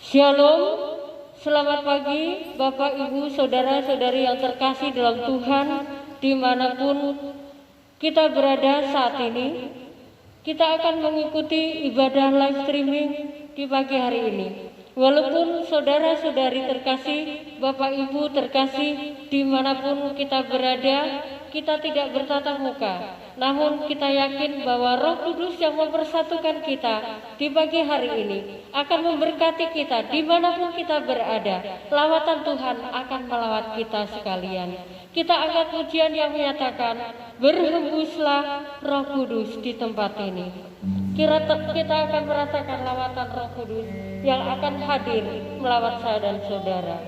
Shalom, selamat pagi Bapak, Ibu, Saudara-saudari yang terkasih dalam Tuhan dimanapun kita berada saat ini. Kita akan mengikuti ibadah live streaming di pagi hari ini. Walaupun saudara-saudari terkasih, Bapak Ibu terkasih dimanapun kita berada, kita tidak bertatap muka. Namun kita yakin bahwa Roh Kudus yang mempersatukan kita di pagi hari ini akan memberkati kita dimanapun kita berada. Lawatan Tuhan akan melawat kita sekalian. Kita angkat pujian yang menyatakan, berhembuslah Roh Kudus di tempat ini. Kita akan merasakan lawatan Roh Kudus yang akan hadir melawat saya dan saudara.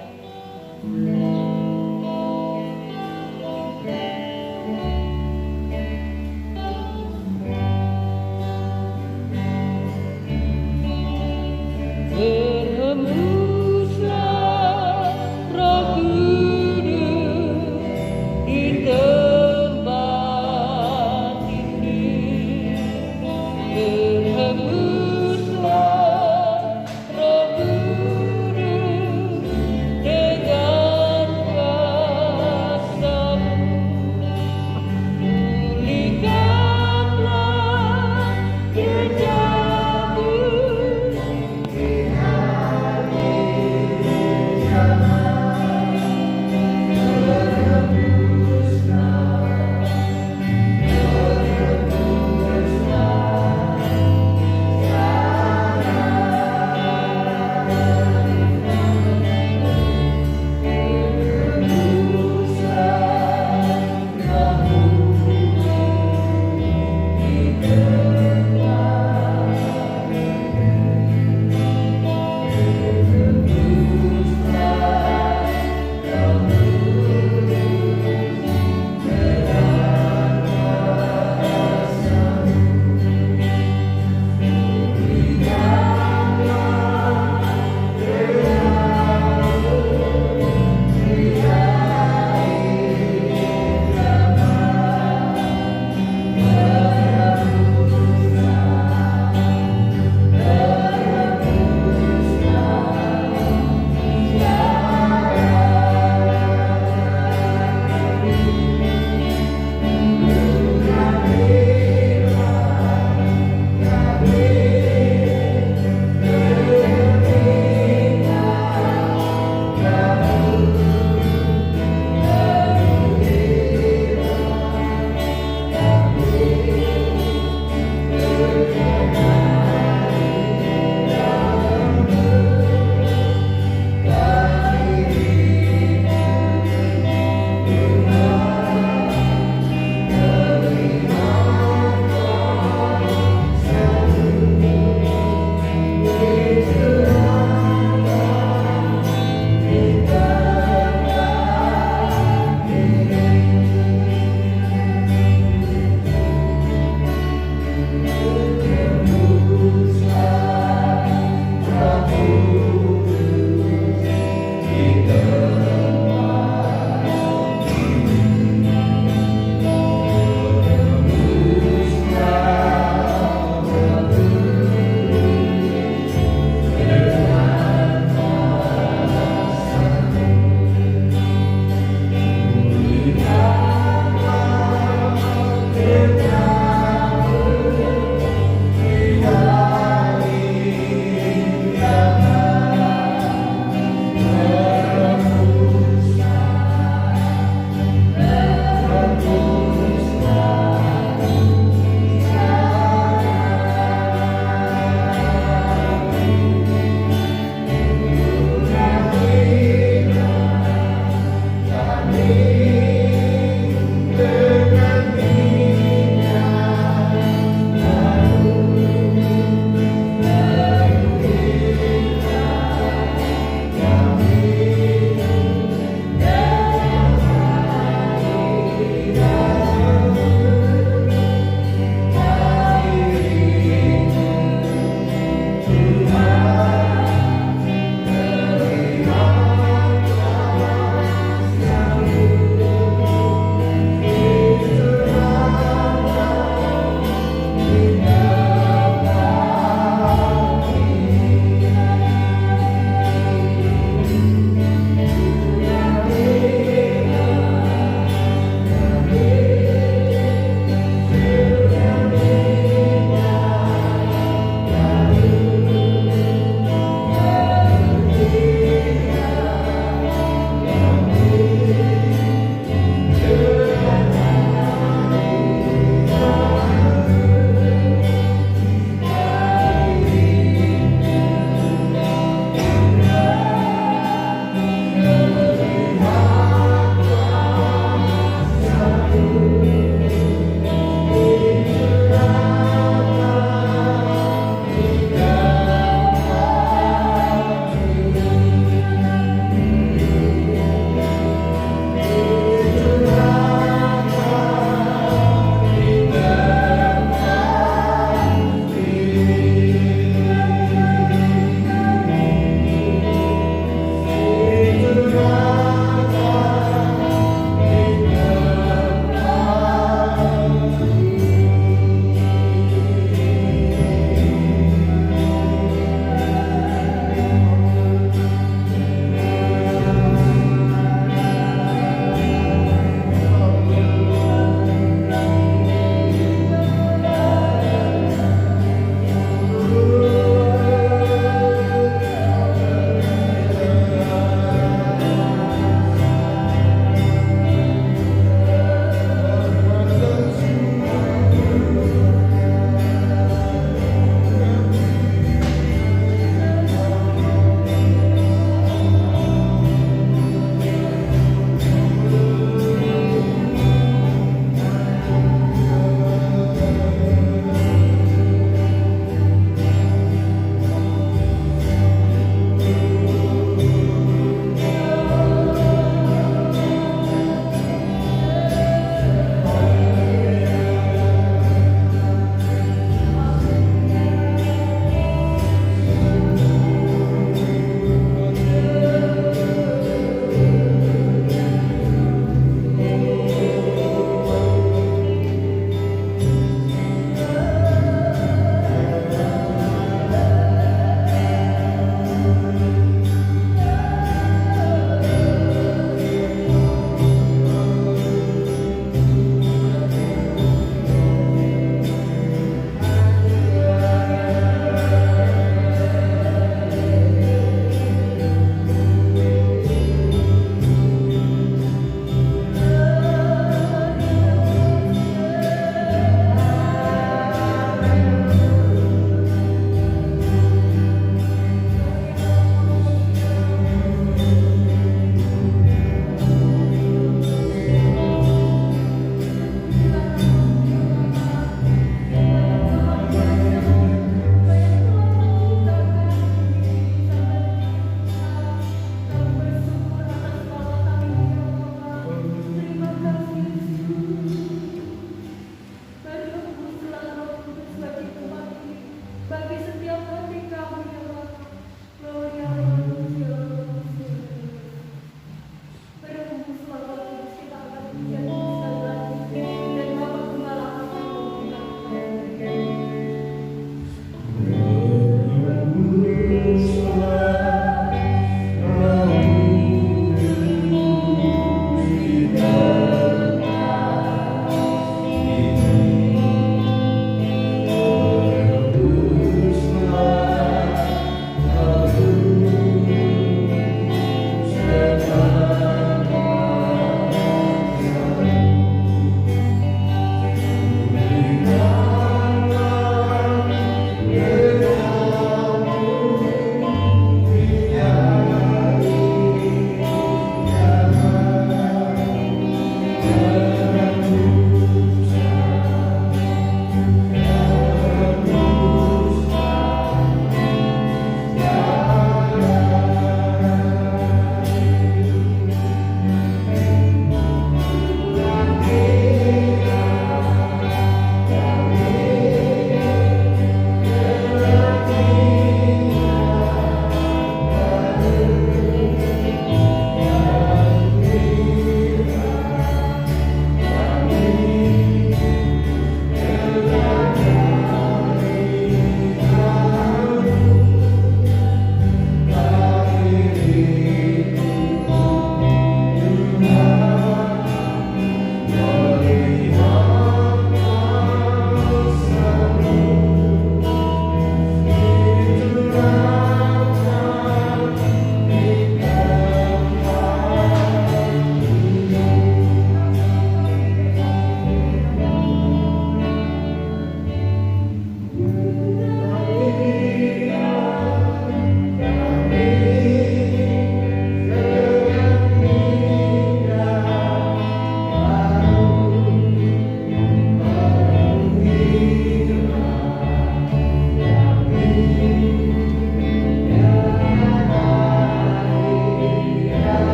Berhembuslah Roh Kudus di tempat ini. Berhembuslah Roh Kudus dengan kuasa-Mu. Pulihkanlah gereja-Mu.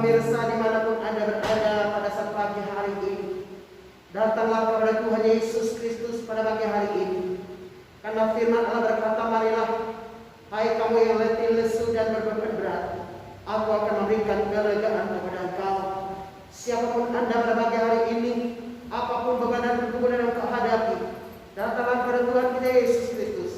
pemirsa dimanapun Anda berada pada saat pagi hari ini, datanglah kepada Tuhan Yesus Kristus pada pagi hari ini. Karena firman Allah berkata, marilah hai kamu yang letih lesu dan berbeban berat, aku akan memberikan kelegaan kepada engkau. Siapapun Anda pada pagi hari ini, apapun beban dan pergumulan yang kau hadapi, datanglah kepada Tuhan kita Yesus Kristus.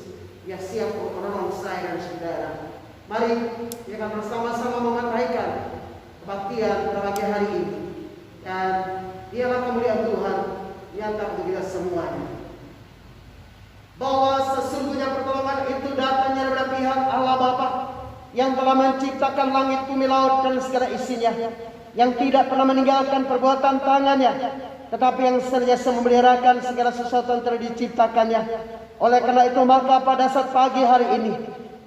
Ia siap untuk menolong saya dan saudara. Mari kita akan bersama-sama mematahkan kebaktian pada pagi hari ini. Dan dialah kemuliaan Tuhan nyata untuk kita semuanya. Bahwa sesungguhnya pertolongan itu datangnya dari pihak Allah Bapa yang telah menciptakan langit, bumi, laut dan segala isinya, yang tidak pernah meninggalkan perbuatan tangannya, tetapi yang senantiasa memeliharakan segala sesuatu yang telah diciptakannya. Oleh karena itu maka pada saat pagi hari ini,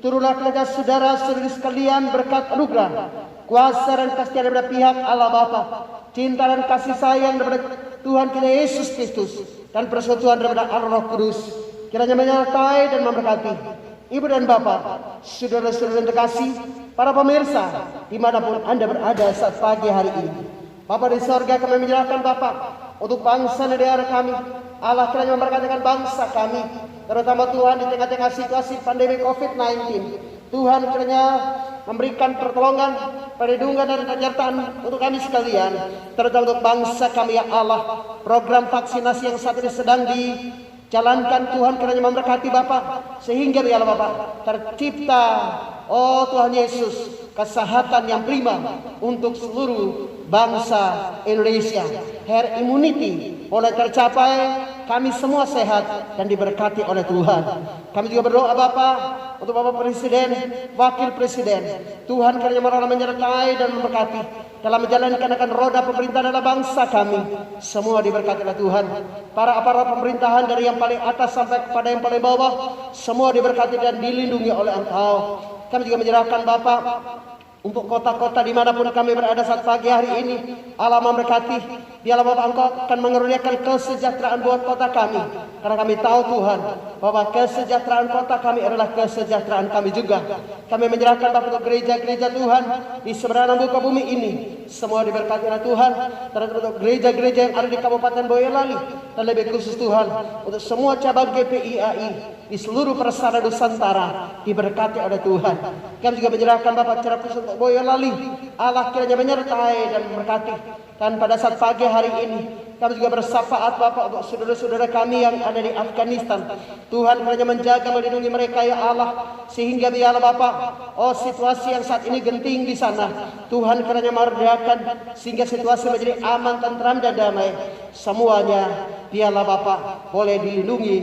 turunlah kepada saudara-saudari sekalian berkat anugerah, kuasa dan kasih daripada pihak Allah Bapa, cinta dan kasih sayang daripada Tuhan kita Yesus Kristus, dan persekutuan daripada Roh Kudus kiranya menyertai dan memberkati ibu dan bapak, saudara-saudara yang terkasih, para pemirsa dimanapun Anda berada saat pagi hari ini. Bapa di sorga, kami menyerahkan Bapak untuk bangsa negara kami. Allah kiranya memberkati bangsa kami, terutama Tuhan di tengah-tengah situasi pandemi COVID-19. Tuhan kiranya memberikan pertolongan, perlindungan dan penyertaan untuk kami sekalian, terutama untuk bangsa kami ya Allah. Program vaksinasi yang saat ini sedang dijalankan, Tuhan kiranya memberkati Bapak, sehingga ya Allah Bapak tercipta, oh Tuhan Yesus, kesehatan yang prima untuk seluruh bangsa Indonesia. Herd immunity boleh tercapai, kami semua sehat dan diberkati oleh Tuhan. Kami juga berdoa Bapak untuk Bapak Presiden, Wakil Presiden. Tuhan kiranya menyertai dan memberkati dalam menjalankan akan roda pemerintahan dalam bangsa kami. Semua diberkati oleh Tuhan. Para aparat pemerintahan dari yang paling atas sampai kepada yang paling bawah, semua diberkati dan dilindungi oleh Engkau. Kami juga menyerahkan Bapak untuk kota-kota dimanapun kami berada saat pagi hari ini. Allah memberkati. Dialah Bapak, Engkau akan mengeruniakan kesejahteraan buat kota kami. Karena kami tahu Tuhan bahwa kesejahteraan kota kami adalah kesejahteraan kami juga. Kami menyerahkan Bapak untuk gereja-gereja Tuhan di seberang muka bumi ini. Semua diberkati oleh Tuhan. Terutama untuk gereja-gereja yang ada di Kabupaten Boyolali, dan lebih khusus Tuhan untuk semua cabang GPIAI di seluruh persada Nusantara diberkati oleh Tuhan. Kami juga menyerahkan Bapak secara khusus untuk Boyolali. Allah kiranya menyertai dan memberkati. Dan pada saat pagi hari ini kami juga bersafaat Bapak untuk saudara-saudara kami yang ada di Afghanistan. Tuhan kiranya menjaga, melindungi mereka ya Allah, sehingga biarlah Bapak, oh situasi yang saat ini genting di sana, Tuhan kiranya meredakan sehingga situasi menjadi aman, tentram dan damai. Semuanya biarlah Bapak boleh dilindungi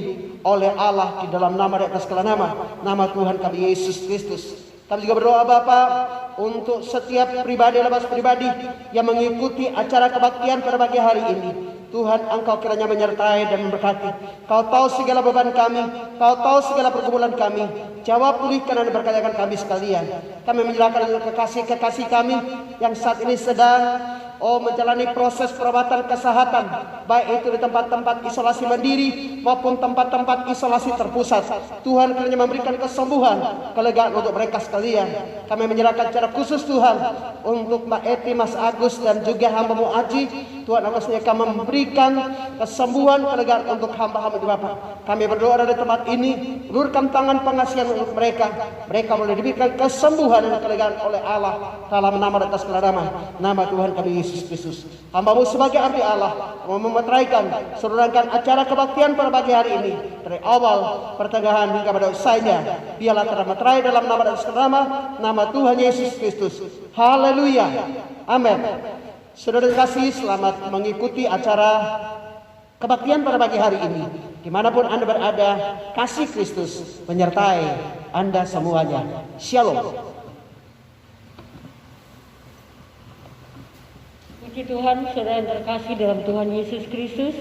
oleh Allah di dalam nama di atas segala nama Tuhan kami Yesus Kristus. Kami juga berdoa Bapak untuk setiap pribadi lepas pribadi yang mengikuti acara kebaktian pada pagi hari ini. Tuhan, Engkau kiranya menyertai dan memberkati. Kau tahu segala beban kami, Kau tahu segala pergumulan kami. Jawab, pulihkan dan berkatakan kami sekalian. Kami menyerahkan untuk kekasih-kekasih kami yang saat ini sedang menjalani proses perawatan kesehatan, baik itu di tempat-tempat isolasi mandiri maupun tempat-tempat isolasi terpusat. Tuhan kiranya memberikan kesembuhan, kelegaan untuk mereka sekalian. Kami menyerahkan secara khusus Tuhan untuk Mbak Eti, Mas Agus dan juga hamba-Mu Aji. Tuhan akan memberikan kesembuhan, kelegaan untuk hamba-hamba di Bapak. Kami berdoa dari tempat ini, ulurkan tangan pengasihan untuk mereka. Mereka boleh diberikan kesembuhan dan kelegaan oleh Allah dalam nama atas nama Tuhan kami Yesus Kristus. Hamba-Mu sebagai abdi Allah memeteraikan, serangkan acara kebaktian pada pagi hari ini dari awal, pertengahan hingga pada usainya. Biarlah termeterai dalam nama atas nama Tuhan Yesus Kristus. Haleluya. Amin. Saudara kasih, selamat mengikuti acara kebaktian pada pagi hari ini. Dimanapun Anda berada, kasih Kristus menyertai Anda semuanya. Shalom. Puji Tuhan, saudara yang terkasih dalam Tuhan Yesus Kristus.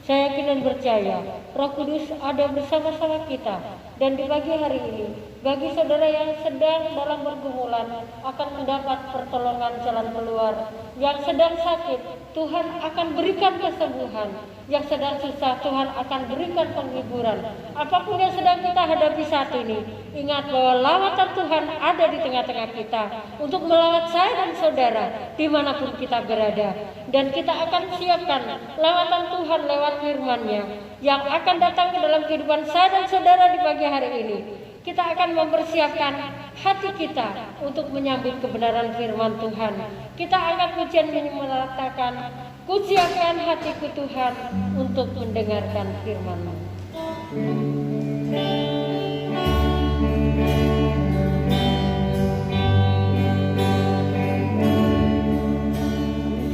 Saya yakin dan percaya Roh Kudus ada bersama-sama kita. Dan di pagi hari ini Bagi saudara yang sedang dalam pergumulan akan mendapat pertolongan jalan keluar. Yang sedang sakit, Tuhan akan berikan kesembuhan. Yang sedang susah, Tuhan akan berikan penghiburan. Apapun yang sedang kita hadapi saat ini, ingat bahwa lawatan Tuhan ada di tengah-tengah kita untuk melawat saya dan saudara dimanapun kita berada. Dan kita akan siapkan lawatan Tuhan lewat firman-Nya yang akan datang ke dalam kehidupan saya dan saudara di pagi hari ini. Kita akan mempersiapkan hati kita untuk menyambut kebenaran firman Tuhan. Kita akan pujian menyatakan, ku siapkan hatiku Tuhan untuk mendengarkan firman-Mu.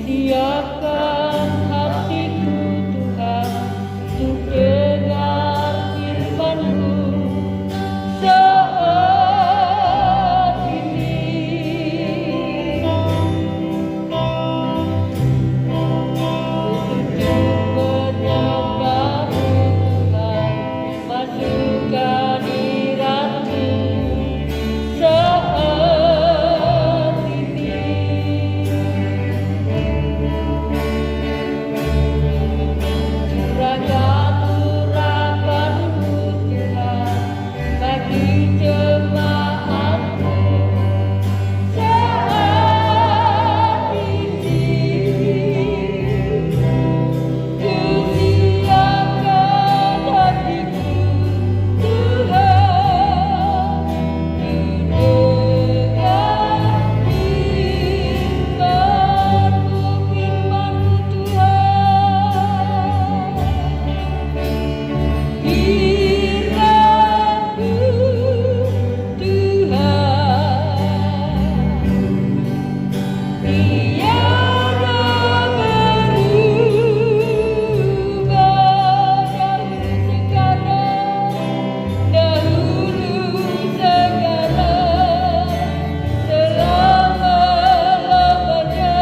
Siapkan hatiku Tuhan untuk dengar firman-Mu saat ini. Untuk menyembah-Mu Tuhan, masukkan hadirat-Mu saat ini. Curahkan urapan-Mu Tuhan bagi jemaat-Mu saat ini. Ku siapkan hatiku Tuhan, ku dengar firman-Mu, firman-Mu Tuhan. Firman-Mu Tuhan, tiada berubah dahulu segala, selama-lamanya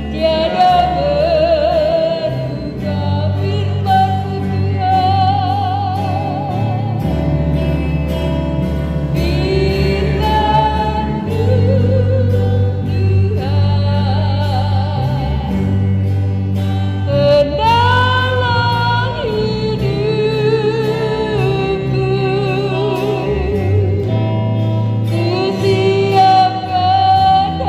tiada berubah. Firman-Mu Tuhan, penolong hidupku. Ku siapkan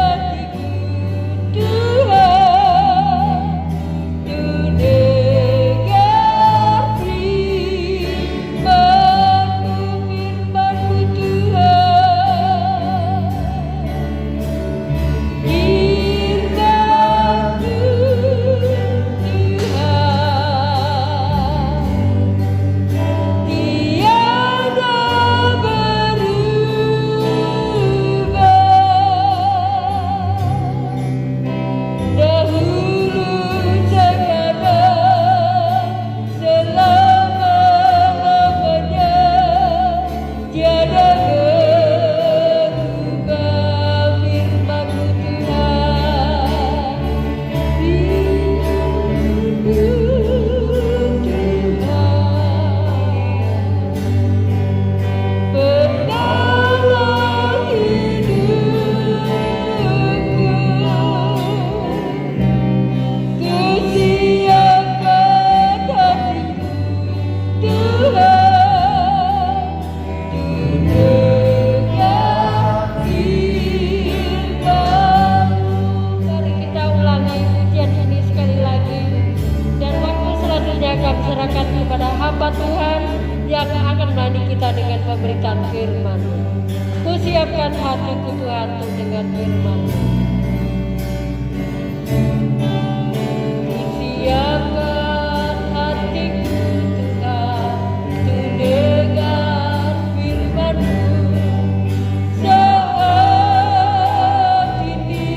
hatiku Tuhan, ku dengar firman-Mu, firman-Mu Tuhan. Firman-Mu Tuhan, tiada berubah dahulu segala, selama-lamanya tiada berubah. Firman-Mu Tuhan, Firman-Mu Tuhan, penolong hidupku. Ku siapkan hatiku Tuhan, ku dengar firman-Mu. Mari kita ulangi pujian ini sekali lagi. Dan waktu selanjutnya kami serahkan kepada hamba Tuhan yang akan melayani kita dengan pemberitaan firman. Ku siapkan hatiku Tuhan untuk dengar firman-Mu. Ku siapkan hatiku Tuhan untuk dengar firman-Mu saat ini.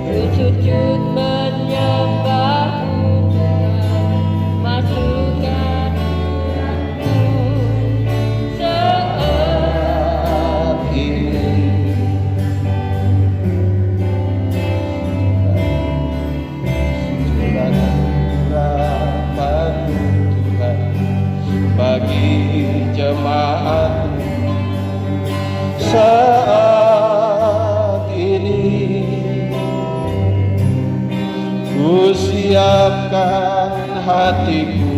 Ku sujud menyembah-Mu Tuhan, masukkan hadirat-Mu saat saat ini ku siapkan hatiku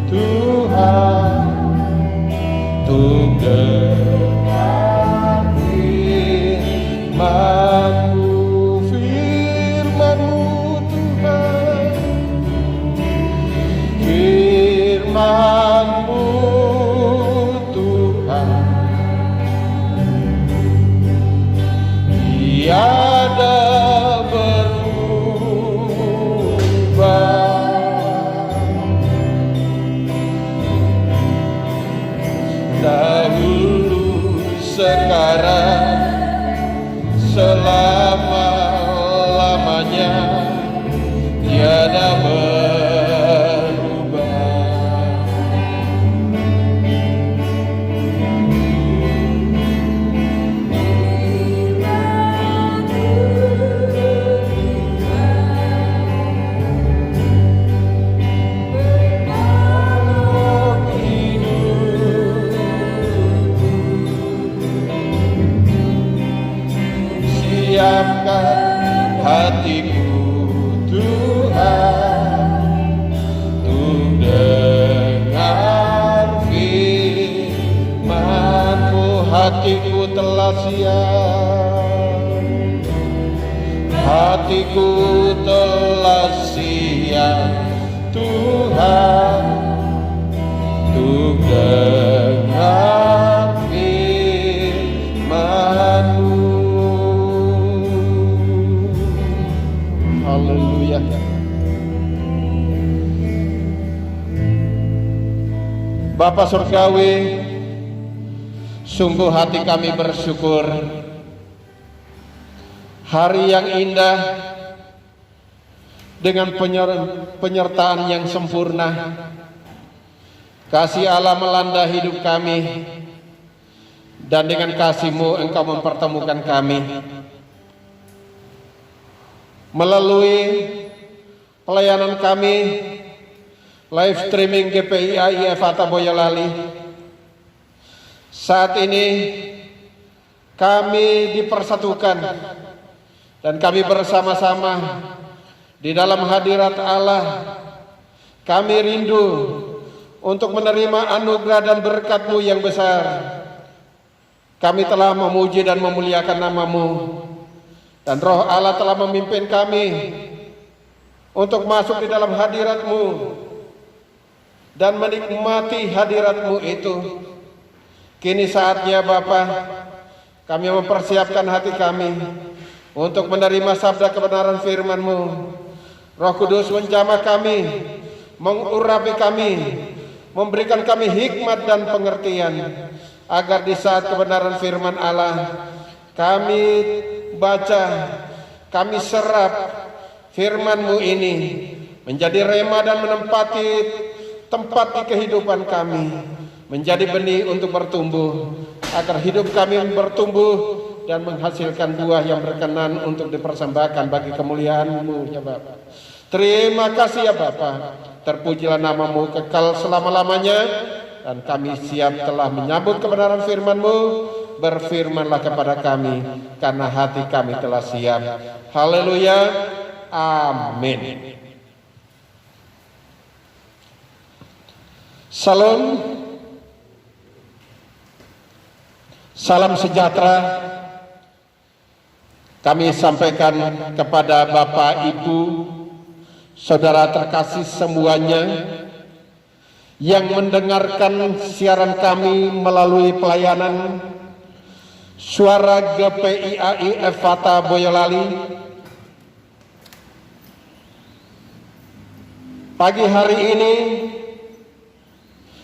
Tuhan untuk dengar firman-Mu, firman-Mu Tuhan, firman-Mu Tuhan, tiada sekarang selama-lamanya tiada berubah. Siapkan hatiku Tuhan untuk dengar firman-Mu. Hatiku telah siap, hatiku telah siap Tuhan untuk dengar firman-Mu. Haleluya. Bapa Surgawi, sungguh hati kami bersyukur hari yang indah dengan penyertaan yang sempurna. Kasih Allah melanda hidup kami, dan dengan kasih-Mu Engkau mempertemukan kami melalui pelayanan kami live streaming GPI Efata Boyolali. Saat ini kami dipersatukan dan kami bersama-sama di dalam hadirat Allah. Kami rindu untuk menerima anugerah dan berkat-Mu yang besar. Kami telah memuji dan memuliakan nama-Mu, dan Roh Allah telah memimpin kami untuk masuk di dalam hadirat-Mu dan menikmati hadirat-Mu itu. Kini saatnya Bapa, kami mempersiapkan hati kami untuk menerima sabda kebenaran firman-Mu. Roh Kudus menjamah kami, mengurapi kami, memberikan kami hikmat dan pengertian, agar di saat kebenaran firman Allah kami baca, kami serap firman-Mu ini menjadi rema dan menempati tempat di kehidupan kami, menjadi benih untuk bertumbuh, agar hidup kami bertumbuh dan menghasilkan buah yang berkenan untuk dipersembahkan bagi kemuliaan-Mu ya Bapa. Terima kasih ya Bapa, terpujilah nama-Mu kekal selama-lamanya, dan kami siap telah menyambut kebenaran firman-Mu. Berfirmanlah kepada kami, karena hati kami telah siap. Haleluya, amin. Salam, salam sejahtera kami sampaikan kepada Bapak, Ibu, saudara terkasih semuanya yang mendengarkan siaran kami melalui pelayanan Suara GPIAI Efata Boyolali. Pagi hari ini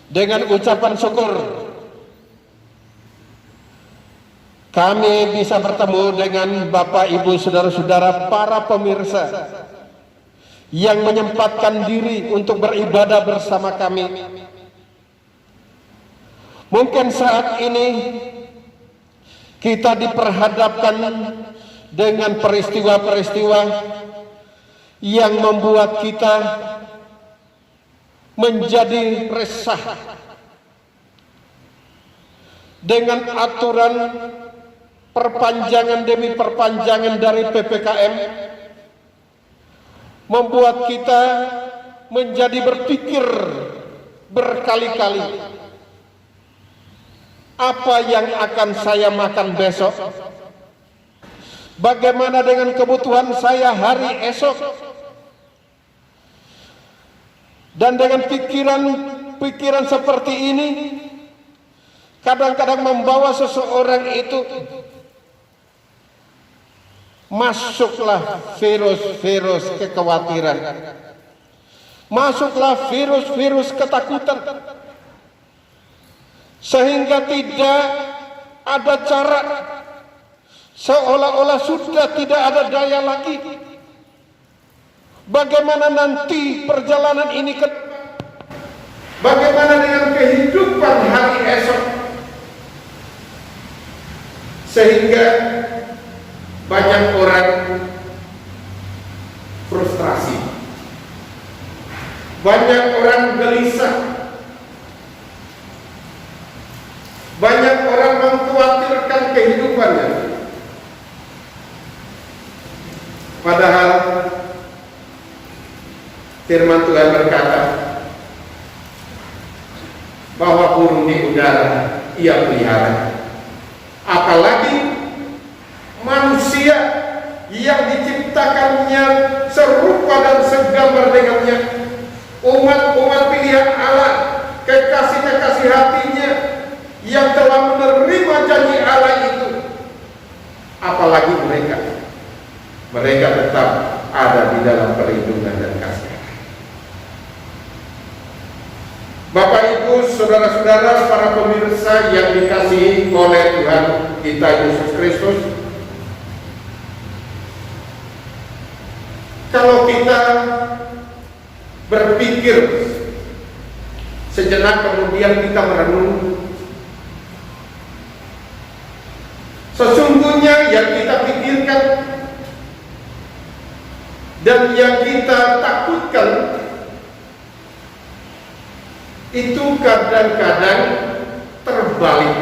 dengan ucapan syukur kami bisa bertemu dengan Bapak, Ibu, saudara-saudara para pemirsa yang menyempatkan diri untuk beribadah bersama kami. Mungkin saat ini kita diperhadapkan dengan peristiwa-peristiwa yang membuat kita menjadi resah dengan aturan perpanjangan demi perpanjangan dari PPKM membuat kita menjadi berpikir berkali-kali, apa yang akan saya makan besok? Bagaimana dengan kebutuhan saya hari esok? Dan dengan pikiran seperti ini kadang-kadang membawa seseorang itu masuklah virus-virus kekhawatiran, masuklah virus-virus ketakutan, sehingga tidak ada cara, seolah-olah sudah tidak ada daya lagi. Bagaimana nanti perjalanan ini bagaimana dengan kehidupan hari esok? Sehingga banyak orang frustrasi, banyak orang gelisah, banyak orang mengkhawatirkan kehidupannya. Padahal firman Tuhan berkata bahwa burung di udara Ia pelihara, apalagi manusia yang diciptakannya serupa dan segambar dengannya, umat-umat pilihan Allah, kekasih-kekasih hatinya yang telah menerima janji Allah itu. Apalagi mereka tetap ada di dalam perlindungan dan kasih. Bapak, Ibu, saudara-saudara, para pemirsa yang dikasihi oleh Tuhan kita Yesus Kristus, kalau kita berpikir sejenak kemudian kita merenung, sesungguhnya yang kita pikirkan dan yang kita takutkan itu kadang-kadang terbalik.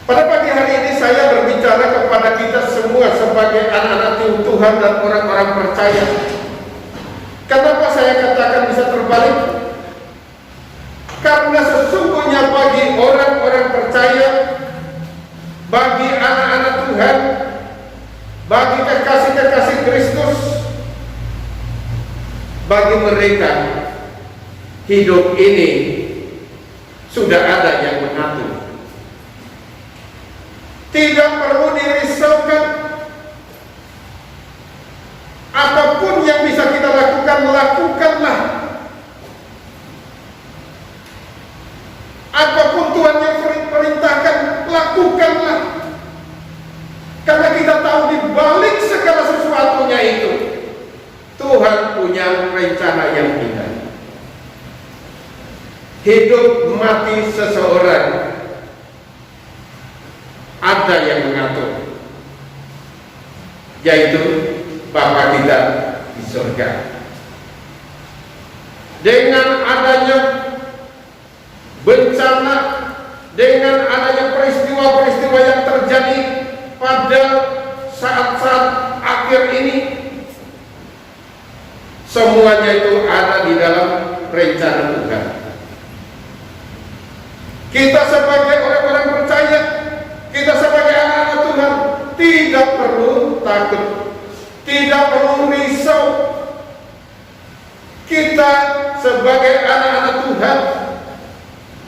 Pada pagi hari ini saya berbicara kepada kita semua sebagai anak-anak Tuhan dan orang-orang percaya. Kenapa saya katakan bisa terbalik? Karena sesungguhnya bagi orang-orang percaya, bagi anak-anak Tuhan, bagi kekasih-kekasih Kristus, bagi mereka hidup ini sudah ada yang mengatur. Tidak perlu dirisaukan. Apapun yang bisa kita lakukan, lakukanlah. Apapun Tuhan yang perintahkan, lakukanlah. Karena kita tahu di balik segala sesuatunya itu Tuhan punya rencana yang indah. Hidup mati seseorang ada yang mengatur, yaitu Bapa kita di surga. Dengan adanya bencana, dengan adanya peristiwa-peristiwa yang terjadi pada saat-saat akhir ini, semuanya itu ada di dalam rencana Tuhan. Kita sebagai orang-orang percaya, kita sebagai anak-anak Tuhan tidak perlu takut, tidak perlu risau. Kita sebagai anak-anak Tuhan,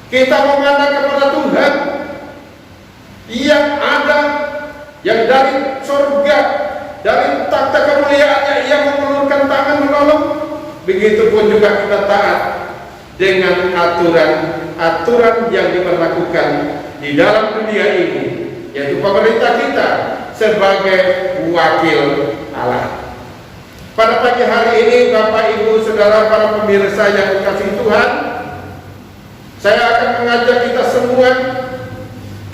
kita memandang kepada Tuhan yang ada, yang dari surga, dari takhta kemuliaannya yang mengulurkan tangan menolong. Begitupun juga kita taat dengan aturan yang diberlakukan di dalam dunia ini, yaitu pemerintah kita sebagai wakil Allah. Pada pagi hari ini, Bapak, Ibu, Saudara, para pemirsa yang dikasihi Tuhan, saya akan mengajak kita semua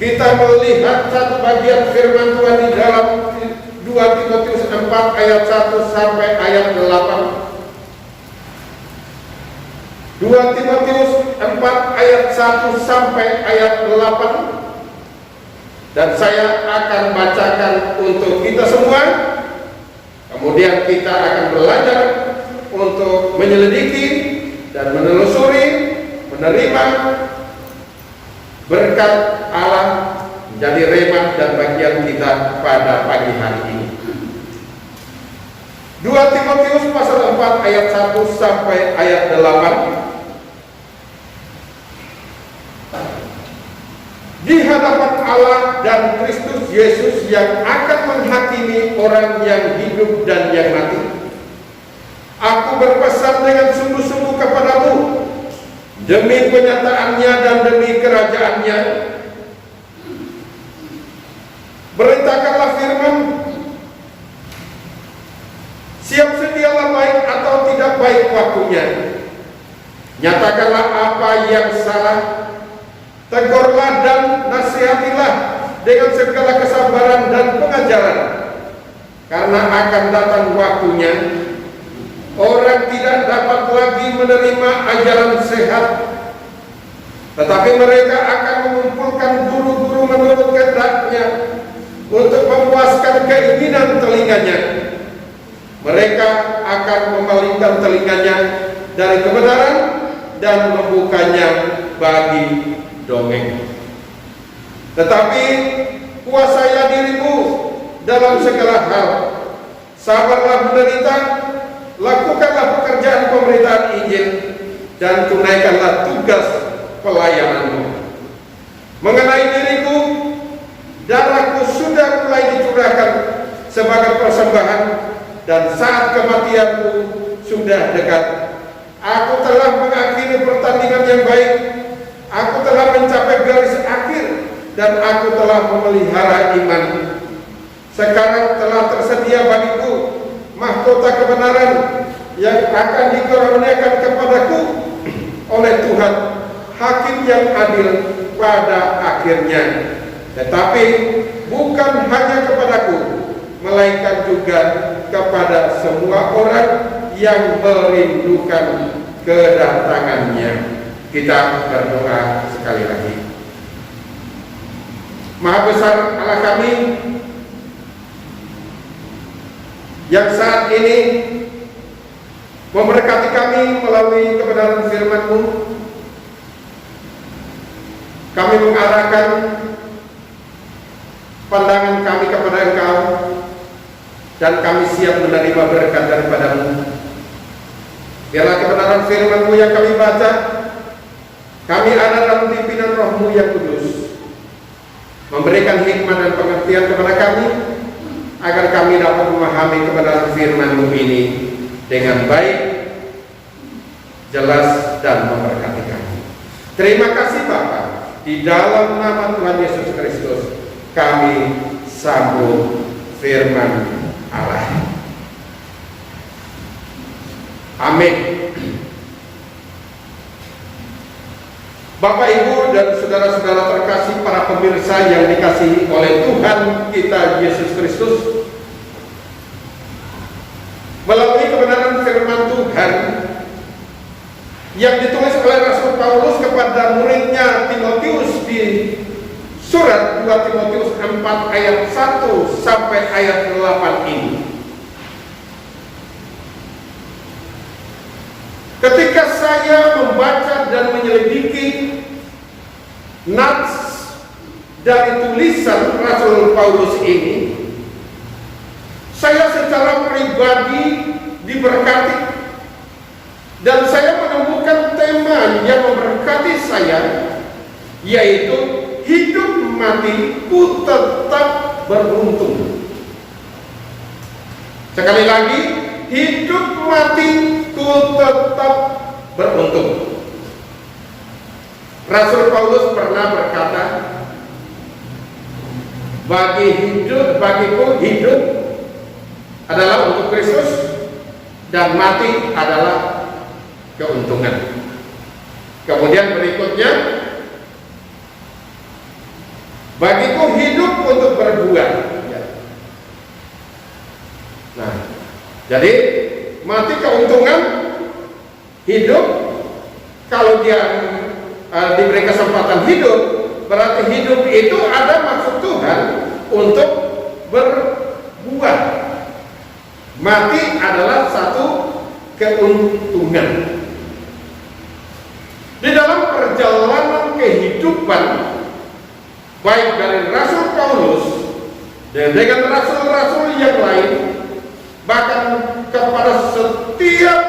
kita melihat satu bagian firman Tuhan di dalam 2 Timotius 4 ayat 1 sampai ayat 8. 2 Timotius 4 4 ayat 1 sampai ayat 8. Dan saya akan bacakan untuk kita semua. Kemudian kita akan belajar untuk menyelidiki dan menelusuri, menerima berkat Allah menjadi remah dan bagian kita pada pagi hari ini. 2 Timotius pasal 4 ayat 1 sampai ayat 8. Di hadapan Allah dan Kristus Yesus yang akan menghakimi orang yang hidup dan yang mati, aku berpesan dengan sungguh-sungguh kepadamu demi penyataannya dan demi kerajaannya. Beritakanlah firman, siap sedialah baik atau tidak baik waktunya. Nyatakanlah apa yang salah, tegurlah dan nasihatilah dengan segala kesabaran dan pengajaran, karena akan datang waktunya orang tidak dapat lagi menerima ajaran sehat, tetapi mereka akan mengumpulkan guru-guru menurut kehendaknya untuk memuaskan keinginan telinganya. Mereka akan memalingkan telinganya dari kebenaran dan membukanya bagi dongeng. Tetapi kuasailah dirimu dalam segala hal, sabarlah menderita, lakukanlah pekerjaan pemberitaan Injil, dan tunaikanlah tugas pelayananmu. Mengenai diriku, darahku sudah mulai dicurahkan sebagai persembahan, dan saat kematianku sudah dekat. Aku telah mengakhiri pertandingan yang baik, aku telah mencapai garis akhir, dan aku telah memelihara iman. Sekarang telah tersedia bagiku mahkota kebenaran yang akan dikaruniakan kepadaku oleh Tuhan, Hakim yang adil pada akhirnya. Tetapi bukan hanya kepadaku, melainkan juga kepada semua orang yang merindukan kedatangannya. Kita berdoa sekali lagi. Maha besar Allah kami, yang saat ini memberkati kami melalui kebenaran firman-Mu. Kami mengarahkan pandangan kami kepada Engkau, dan kami siap menerima berkat daripada-Mu. Biarlah kebenaran firman-Mu yang kami baca, kami ada dalam pimpinan Roh-Mu yang kudus, memberikan hikmat dan pengertian kepada kami, agar kami dapat memahami kebenaran firman-Mu ini dengan baik, jelas, dan memberkati kami. Terima kasih Bapa. Di dalam nama Tuhan Yesus Kristus kami sambut firman Allah. Amin. Bapak, Ibu, dan saudara-saudara terkasih, para pemirsa yang dikasihi oleh Tuhan kita Yesus Kristus, melalui kebenaran firman Tuhan yang ditulis oleh Rasul Paulus kepada muridnya Timotius di surat 2 Timotius 4 ayat 1 sampai ayat 8 ini. Ketika saya membaca dan menyelidiki nats dari tulisan Rasul Paulus ini, saya secara pribadi diberkati, dan saya menemukan tema yang memberkati saya, yaitu hidup matiku tetap beruntung. Sekali lagi, hidup matiku tetap beruntung. Rasul Paulus pernah berkata, bagiku hidup adalah untuk Kristus, dan mati adalah keuntungan. Kemudian berikutnya, bagiku hidup untuk berbuat. Nah, jadi mati keuntungan, hidup kalau dia diberi kesempatan hidup, berarti hidup itu ada maksud Tuhan untuk berbuah. Mati adalah satu keuntungan. Di dalam perjalanan kehidupan, baik dari Rasul Paulus dan dengan rasul-rasul yang lain, bahkan kepada setiap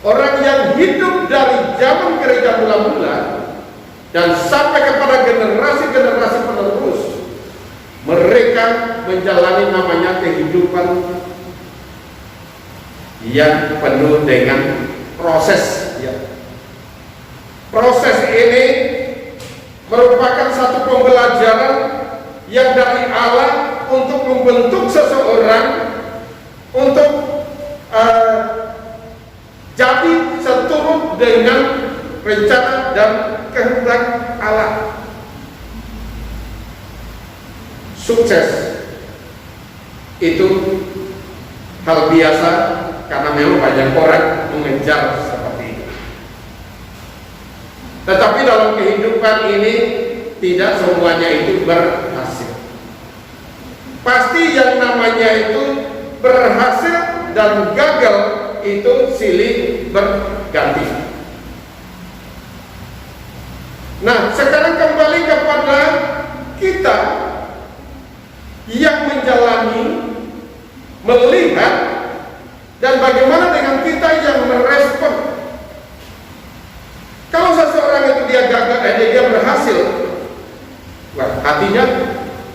orang yang hidup dari zaman gereja mula-mula dan sampai kepada generasi-generasi penerus, mereka menjalani namanya kehidupan yang penuh dengan proses. Proses ini merupakan satu pembelajaran yang dari Allah untuk membentuk seseorang untuk jadi seturut dengan rencana dan kehendak Allah. Sukses itu hal biasa karena memang banyak orang mengejar seperti itu. Tetapi dalam kehidupan ini tidak semuanya itu berhasil. Pasti yang namanya itu berhasil dan gagal itu silih berganti. Nah, sekarang kembali kepada kita yang menjalani, melihat, dan bagaimana dengan kita yang merespon. Kalau seseorang itu dia gagal, dia berhasil, wah, hatinya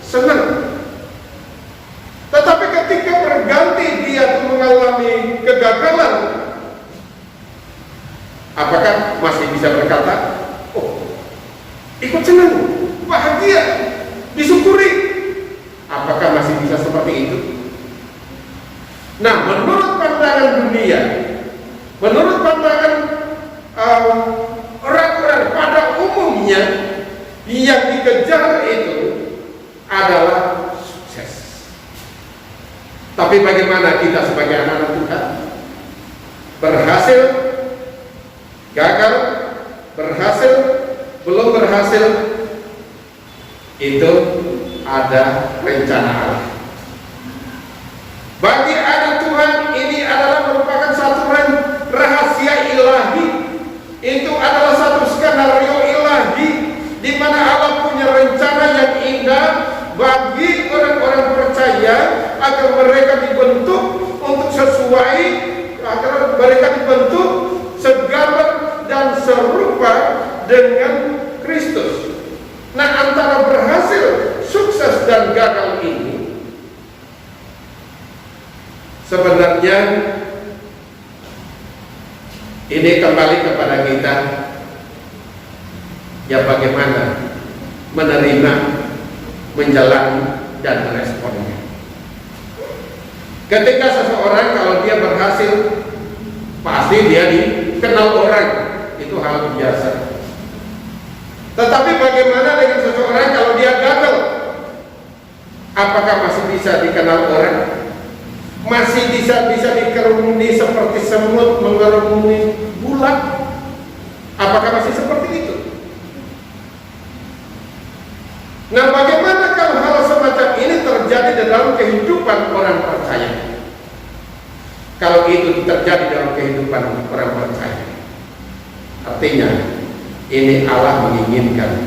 senang. Tetapi ketika berganti dia mengalami kegagalan, apakah masih bisa berkata, oh, ikut senang, bahagia, disyukuri? Apakah masih bisa seperti itu? Nah, menurut pandangan dunia, menurut pandangan orang-orang pada umumnya, yang dikejar itu adalah sukses. Tapi bagaimana kita sebagai anak-anak Tuhan? Berhasil, gagal, berhasil, belum berhasil, itu ada rencana Allah. Bagi anak Tuhan ini adalah merupakan satu rahasia ilahi. Itu adalah satu skenario ilahi di mana Allah punya rencana yang indah bagi orang-orang percaya agar mereka dibentuk untuk sesuai, agar mereka dibentuk segambar dan serupa dengan Kristus. Nah, antara berhasil, sukses dan gagal ini sebenarnya ini kembali kepada kita, ya bagaimana menerima, menjalani dan meresponnya. Ketika seseorang kalau dia berhasil, pasti dia dikenal orang, itu hal biasa. Tetapi bagaimana dengan seseorang kalau dia gagal? Apakah masih bisa dikenal orang? Masih bisa dikerumuni seperti semut mengerumuni bulat? Apakah masih seperti itu? Nah, bagaimana kalau hal semacam ini terjadi dalam kehidupan orang percaya? Kalau itu terjadi dalam kehidupan orang percaya, artinya ini Allah menginginkan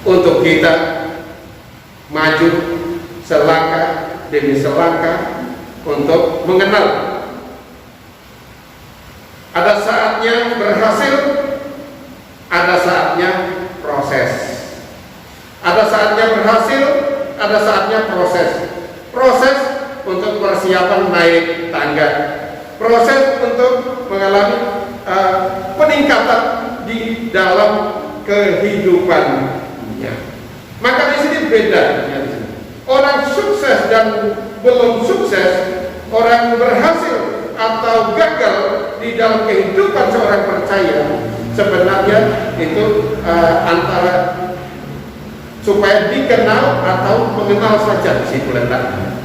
untuk kita maju selangkah demi selangkah untuk mengenal. Ada saatnya berhasil, ada saatnya proses. Ada saatnya berhasil, ada saatnya proses. Proses untuk persiapan naik tangga, proses untuk mengalami peningkatan di dalam kehidupannya. Maka di sini beda. Orang sukses dan belum sukses, orang berhasil atau gagal di dalam kehidupan seorang percaya, sebenarnya itu antara supaya dikenal atau mengenal saja di situ letaknya.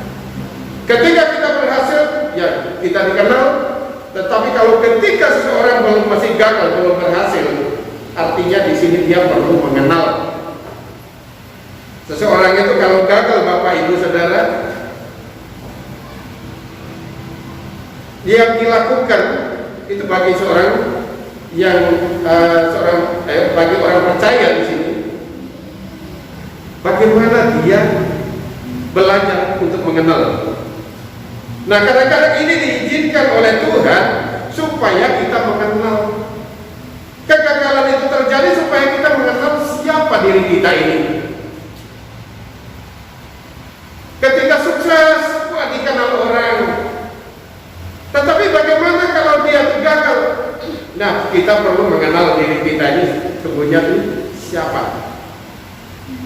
Ketika kita berhasil, ya kita dikenal. Tetapi kalau ketika seseorang masih gagal, belum berhasil, artinya di sini dia perlu mengenal. Seseorang itu kalau gagal, Bapak Ibu Saudara, yang dilakukan itu bagi seorang yang bagi orang percaya di sini, bagaimana dia belajar untuk mengenal. Nah, kadang-kadang ini diizinkan oleh Tuhan supaya kita mengenal. Kegagalan itu terjadi supaya kita mengenal siapa diri kita ini. Ketika sukses, wah, dikenal orang. Tetapi bagaimana kalau dia gagal? Nah, kita perlu mengenal diri kita ini sebenarnya siapa.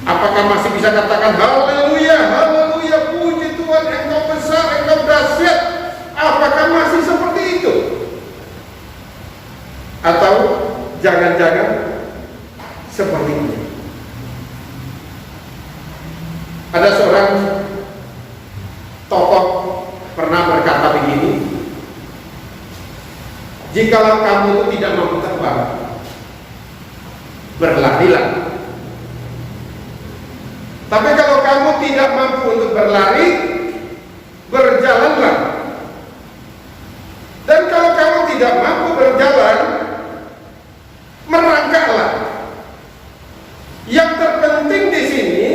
Apakah masih bisa katakan haleluya, haleluya, puji Tuhan, Engkau besar, Engkau dahsyat? Apakah masih seperti itu? Atau jangan-jangan sebaliknya? Ada seorang tokoh pernah berkata begini, jikalau kamu tidak mampu terbang, berlarilah. Tapi kalau kamu tidak mampu untuk berlari, berjalanlah. Dan kalau kamu tidak mampu berjalan, merangkaklah. Yang terpenting di sini,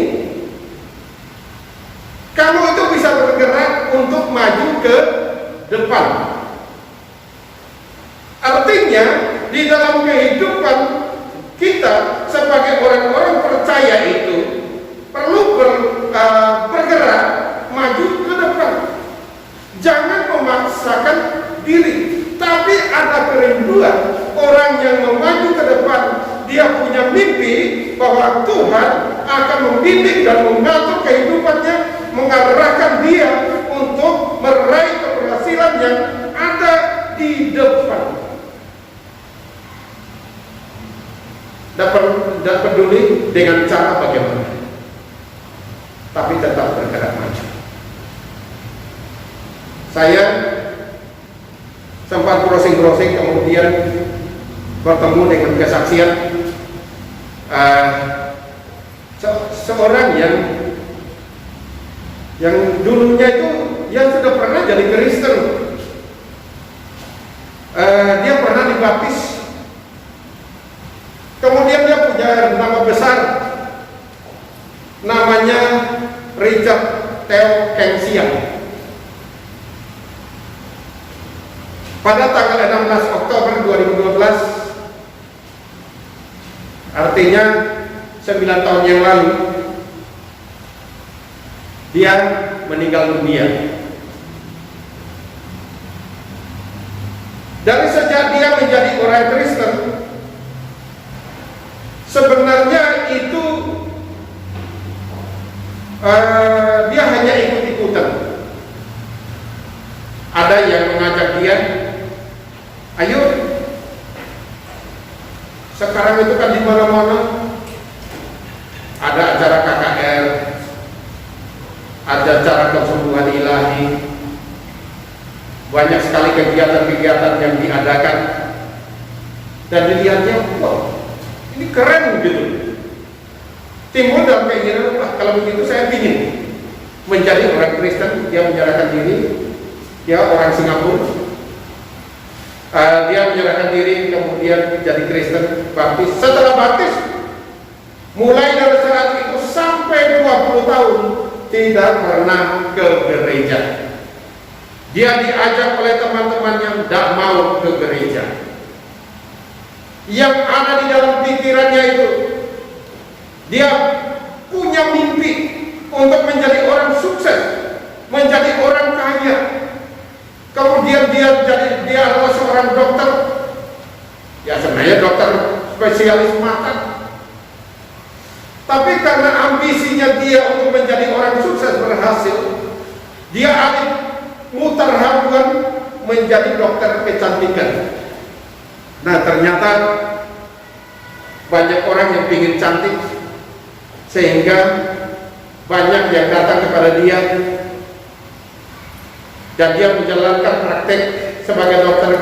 kamu itu bisa bergerak untuk maju ke depan. Artinya, di dalam kehidupan kita sebagai orang-orang percaya itu perlu bergerak maju ke depan. Jangan memaksakan diri, tapi ada kerinduan orang yang memaju ke depan. Dia punya mimpi bahwa Tuhan akan membimbing dan mengatur kehidupannya, mengarahkan dia untuk meraih keberhasilan yang ada di depan. Tidak peduli dengan cara bagaimana, tapi tetap bergerak maju. Saya sempat browsing-browsing, kemudian bertemu dengan kesaksian seorang yang dulunya itu yang sudah pernah jadi Kristen. Dia pernah dibaptis, kemudian dia punya nama besar, namanya Richard Theo Kengsian. Pada tanggal 16 Oktober 2012, artinya 9 tahun yang lalu, dia meninggal dunia. Dari sejak dia menjadi orang Kristen, sebenarnya itu dia hanya ikut-ikutan. Ada yang mengajak dia, ayo, sekarang itu kan di mana-mana ada acara KKR, ada acara kesembuhan ilahi, banyak sekali kegiatan-kegiatan yang diadakan, dan dilihatnya, wah, ini keren gitu. Timbul dalam keinginan, wah, kalau begitu saya ingin menjadi orang Kristen. Dia menyerahkan diri, dia orang Singapura. Dia menyerahkan diri, kemudian jadi Kristen, baptis. Setelah baptis, mulai dari saat itu sampai 20 tahun tidak pernah ke gereja. Dia diajak oleh teman-temannya, tidak mau ke gereja. Yang ada di dalam pikirannya itu, dia punya mimpi untuk menjadi orang sukses, menjadi orang kaya. Kemudian dia adalah seorang dokter. Ya, sebenarnya dokter spesialis mata. Tapi karena ambisinya dia untuk menjadi orang sukses berhasil, dia alih mutar haluan menjadi dokter kecantikan. Nah, ternyata banyak orang yang ingin cantik, sehingga banyak yang datang kepada dia, dan dia menjalankan praktek sebagai dokter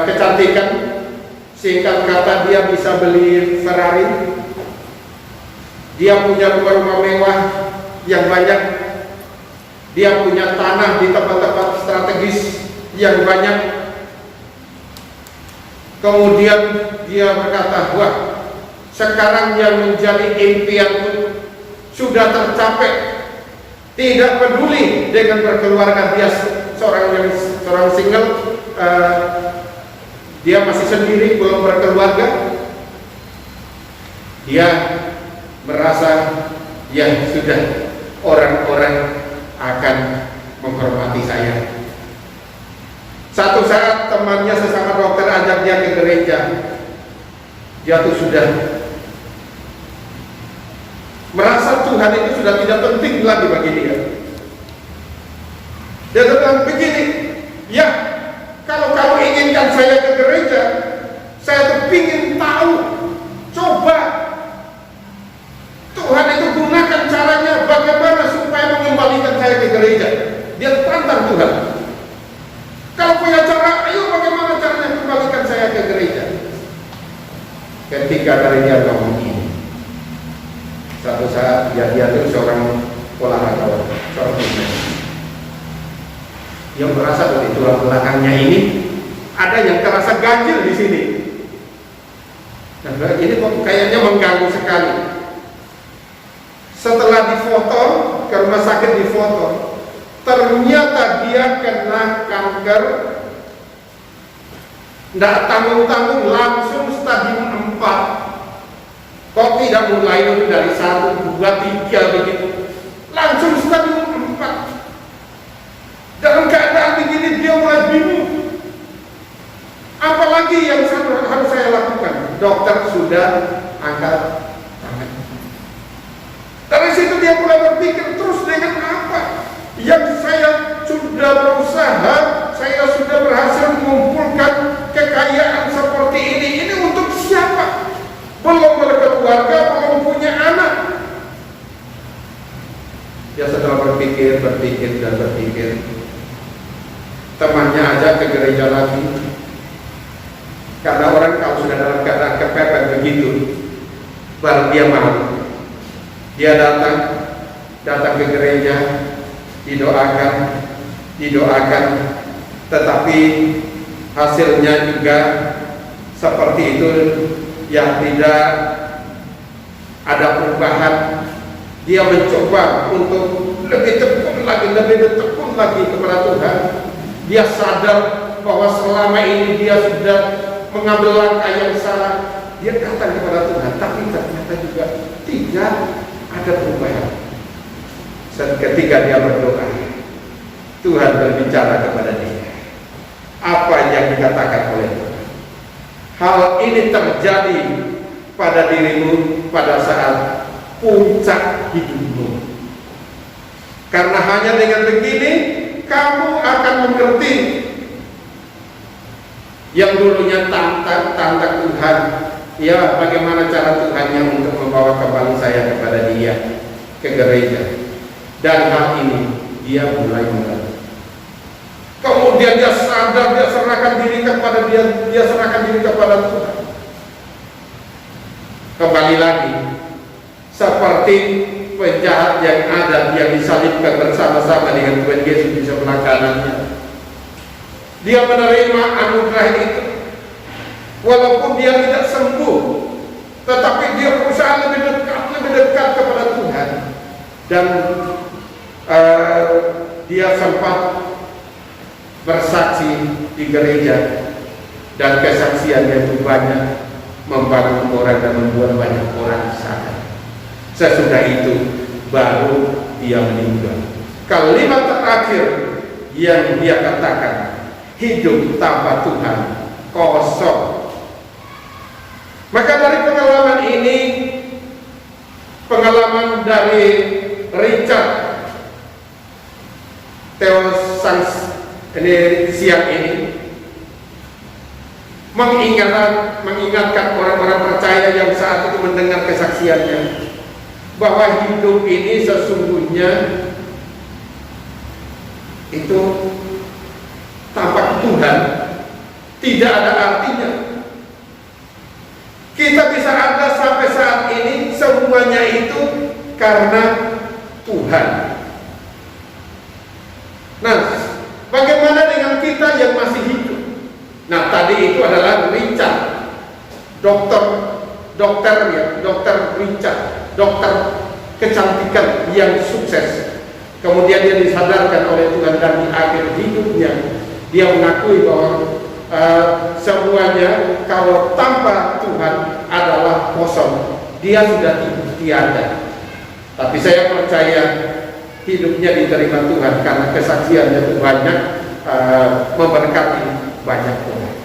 kecantikan Singkat kata, dia bisa beli Ferrari, dia punya rumah mewah yang banyak, dia punya tanah di tempat-tempat strategis yang banyak. Kemudian dia berkata, wah, sekarang yang menjadi impianku sudah tercapai. Tidak peduli dengan berkeluarga, dia seorang single, dia masih sendiri, belum berkeluarga. Dia merasa, ya sudah, orang-orang akan menghormati saya. Satu saat temannya sesama dokter ajak dia ke gereja. Dia tuh sudah merasa Tuhan itu sudah tidak penting lagi bagi dia. Dia bilang begini, ya, kalau kamu inginkan saya ke gereja, saya tuh ingin tahu, coba Tuhan itu gunakan caranya bagaimana supaya mengembalikan saya ke gereja. Dia tantang Tuhan. Kalau punya cara, ayo bagaimana caranya kembalikan saya ke gereja. Ketika dari dia ngomong ini, satu saat dia itu seorang olahragawan, seorang pemain. Dia merasa dari tulang belakangnya ini ada yang terasa ganjil di sini. Nah, ini kok kayaknya mengganggu sekali. Setelah difoto, ke rumah sakit difoto, ternyata dia kena kanker. Tidak tanggung-tanggung, langsung stadium 4. Kok tidak mulai dari 1, 2, 3 begitu, langsung stadium 4. Dalam keadaan begini dia mulai bingung, apalagi yang harus saya lakukan. Dokter sudah angkat tangan. Dari situ dia mulai berpikir, terus dengan apa? Yang saya sudah berusaha, saya sudah berhasil mengumpulkan kekayaan seperti ini untuk siapa? Belum berkeluarga, belum punya anak. Dia setelah berpikir. Temannya ajak ke gereja lagi. Karena orang kalau sudah dalam keadaan kepepet begitu, baru dia mau. Dia datang ke gereja, didoakan, tetapi hasilnya juga seperti itu, yang tidak ada perubahan. Dia mencoba untuk lebih tekun lagi kepada Tuhan. Dia sadar bahwa selama ini dia sudah mengambil langkah yang salah. Dia datang kepada Tuhan, tapi ternyata juga tidak ada perubahan. Ketika dia berdoa, Tuhan berbicara kepada dia. Apa yang dikatakan oleh Tuhan? Hal ini terjadi pada dirimu pada saat puncak hidupmu. Karena hanya dengan begini kamu akan mengerti yang dulunya tantang Tuhan. Ya, bagaimana cara Tuhannya untuk membawa kembali saya kepada dia ke gereja. Dan hal ini dia mulai mengerti. Kemudian dia sadar, dia serahkan diri kepada dia serahkan diri kepada Tuhan. Kembali lagi, seperti penjahat yang ada, yang disalibkan bersama-sama dengan Tuhan Yesus di sebelah kanannya. Dia menerima anugerah itu, walaupun dia tidak sembuh, tetapi dia berusaha lebih dekat kepada Tuhan. Dan dia sempat bersaksi di gereja, dan kesaksiannya itu banyak, membangun orang dan membuat banyak orang sadar. Sesudah itu baru dia meninggal. Kalimat terakhir yang dia katakan, hidup tanpa Tuhan kosong. Maka dari pengalaman ini, pengalaman dari Richard Theosans ini siang ini mengingatkan orang-orang percaya yang saat itu mendengar kesaksiannya, bahwa hidup ini sesungguhnya itu tanpa Tuhan tidak ada artinya. Kita bisa ada sampai saat ini, semuanya itu karena Tuhan. Nah, bagaimana dengan kita yang masih hidup? Nah, tadi itu adalah Richard, dokter Richard, dokter kecantikan yang sukses. Kemudian dia disadarkan oleh Tuhan dan di akhir hidupnya dia mengakui bahwa semuanya kalau tanpa Tuhan adalah kosong. Dia sudah tiada. Tapi saya percaya hidupnya diterima Tuhan karena kesaksiannya itu banyak, memberkati banyak orang.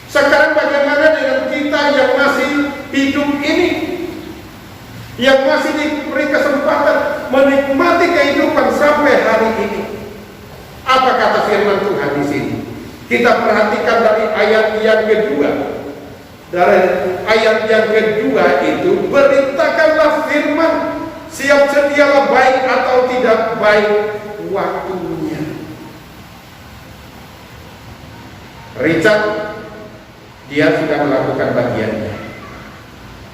Sekarang bagaimana dengan kita yang masih hidup ini, yang masih diberi kesempatan menikmati kehidupan sampai hari ini? Apa kata firman Tuhan di sini? Kita perhatikan dari ayat yang kedua. Dari ayat yang kedua itu, beritakanlah firman, siap sedialah baik atau tidak baik waktunya. Richard, dia sudah melakukan bagiannya.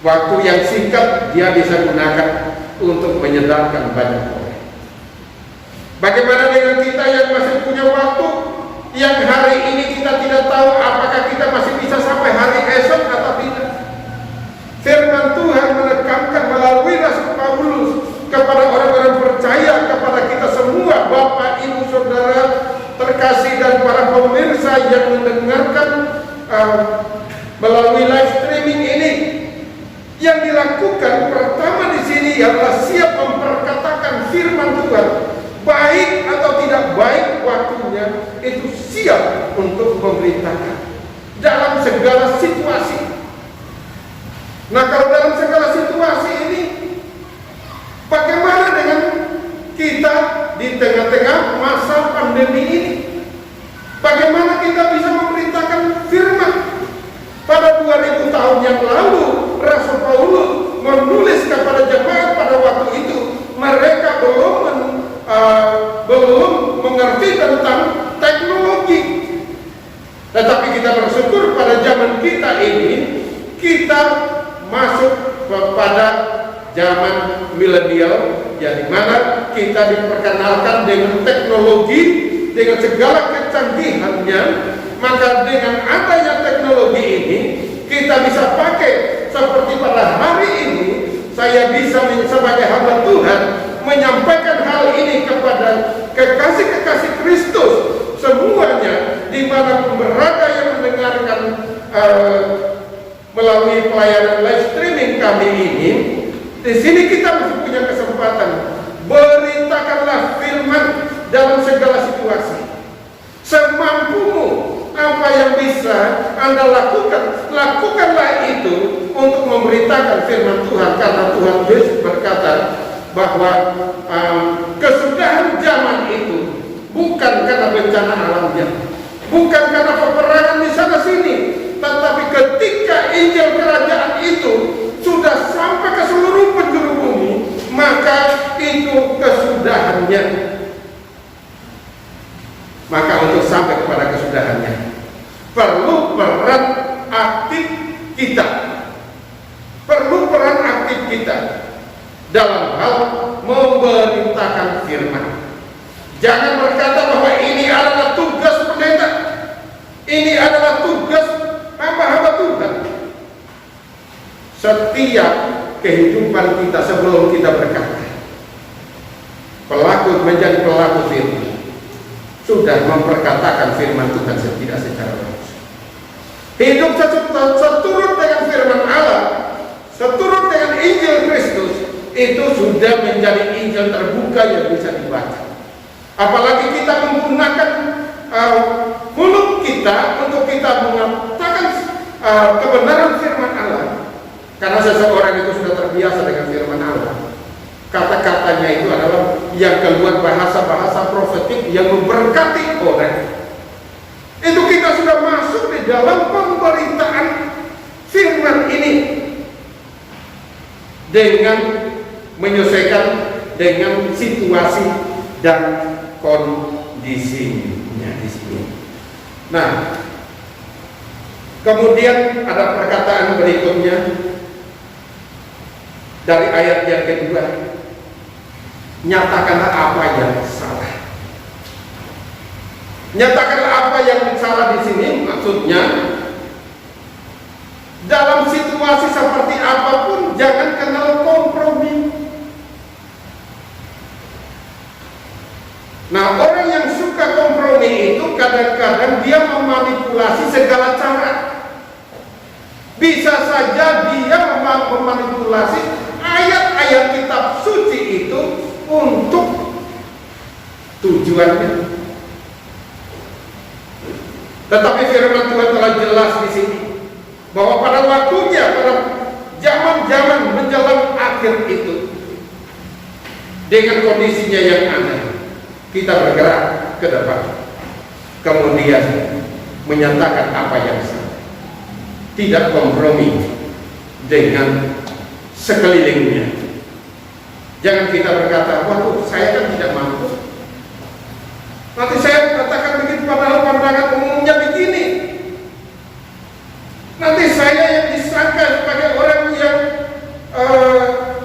Waktu yang singkat dia bisa gunakan untuk menyedarkan banyak orang. Bagaimana dengan kita yang masih punya waktu, yang hari ini kita tidak tahu apakah kita masih bisa sampai hari esok atau tidak? Firman Tuhan menekankan melalui Rasul Paulus kepada orang-orang percaya, kepada kita semua, Bapak, Ibu, Saudara terkasih dan para pemirsa yang mendengarkan melalui live streaming ini. Yang dilakukan pertama di sini adalah siap memperkatakan firman Tuhan, baik atau tidak baik waktunya, itu siap untuk memberitakan dalam segala situasi. Nah, kalau dalam segala situasi ini, bagaimana dengan kita di tengah-tengah masa pandemi ini? Bagaimana kita bisa memberitakan firman? Pada 2000 tahun yang lalu, Rasul Paulus menulis kepada jemaat pada waktu itu, mereka belum mengerti tentang teknologi. Tetapi kita bersyukur pada zaman kita ini, kita masuk kepada zaman milenial, yang dimana kita diperkenalkan dengan teknologi, dengan segala kecanggihannya. Maka dengan adanya teknologi ini, kita bisa pakai seperti pada hari ini. Saya bisa sebagai hamba Tuhan menyampaikan hal ini kepada kekasih-kekasih Kristus semuanya, dimanapun berada yang mendengarkan melalui pelayanan live streaming kami ini. Di sini kita masih punya kesempatan. Beritakanlah firman dalam segala situasi. Semampumu, apa yang bisa Anda lakukan, lakukanlah itu untuk memberitakan firman Tuhan. Karena Tuhan Yesus berkata bahwa kesudahan zaman itu bukan karena bencana alamnya, bukan karena peperangan di sana sini, tetapi ketika Injil kerajaan itu sudah sampai ke seluruh penjuru bumi, maka itu kesudahannya. Maka untuk sampai kepada kesudahannya, perlu peran aktif kita. Perlu peran aktif kita dalam hal memberitakan firman. Jangan berkata bahwa ini adalah tugas pendeta, ini adalah tugas hamba-hamba Tuhan. Setiap kehidupan kita sebelum kita berkata, pelaku menjadi pelaku firman, sudah memperkatakan firman Tuhan tidak secara langsung. Hidup seturut dengan firman Allah, seturut dengan Injil Kristus, itu sudah menjadi Injil terbuka yang bisa dibaca. Apalagi kita menggunakan mulut kita untuk kita mengatakan kebenaran firman Allah. Karena seseorang itu sudah terbiasa dengan firman Allah, kata-katanya itu adalah yang keluar bahasa-bahasa profetik yang memberkati orang. Itu kita sudah masuk di dalam pemberitaan firman ini dengan menyesuaikan dengan situasi dan kondisinya di sini. Nah, Kemudian ada perkataan berikutnya dari ayat yang kedua, nyatakanlah apa yang salah. Nyatakanlah apa yang salah di sini maksudnya dalam situasi seperti apapun jangan kenal kompromi. Nah, orang yang suka kompromi itu kadang-kadang dia memanipulasi segala cara. Bisa saja dia memanipulasi ayat-ayat kitab suci itu untuk tujuannya. Tetapi firman Tuhan telah jelas di sini bahwa pada waktunya, pada zaman-zaman menjelang akhir itu, dengan kondisinya yang ada, kita bergerak ke depan, kemudian menyatakan apa yang salah, tidak kompromi dengan sekelilingnya. Jangan kita berkata, waduh, saya kan tidak mampu, nanti saya katakan begitu padahal pandangan umumnya begini. Nanti saya yang disangka sebagai orang yang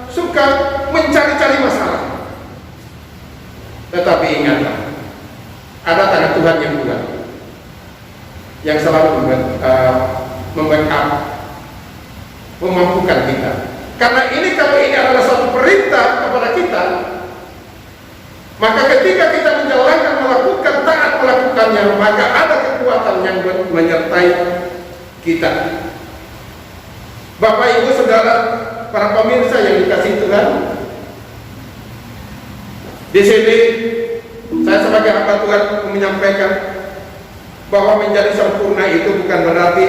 suka mencari-cari masalah. Tetapi ingatlah, ada tangan Tuhan yang kuat, yang selalu membackup, memampukan kita. Karena ini, kalau ini adalah satu perintah kepada kita, maka ketika kita menjalankan, melakukan, taat melakukannya, maka ada kekuatan yang menyertai kita. Bapak, Ibu, Saudara, para pemirsa yang dikasihi Tuhan, di sini saya sebagai hamba Tuhan menyampaikan bahwa menjadi sempurna itu bukan berarti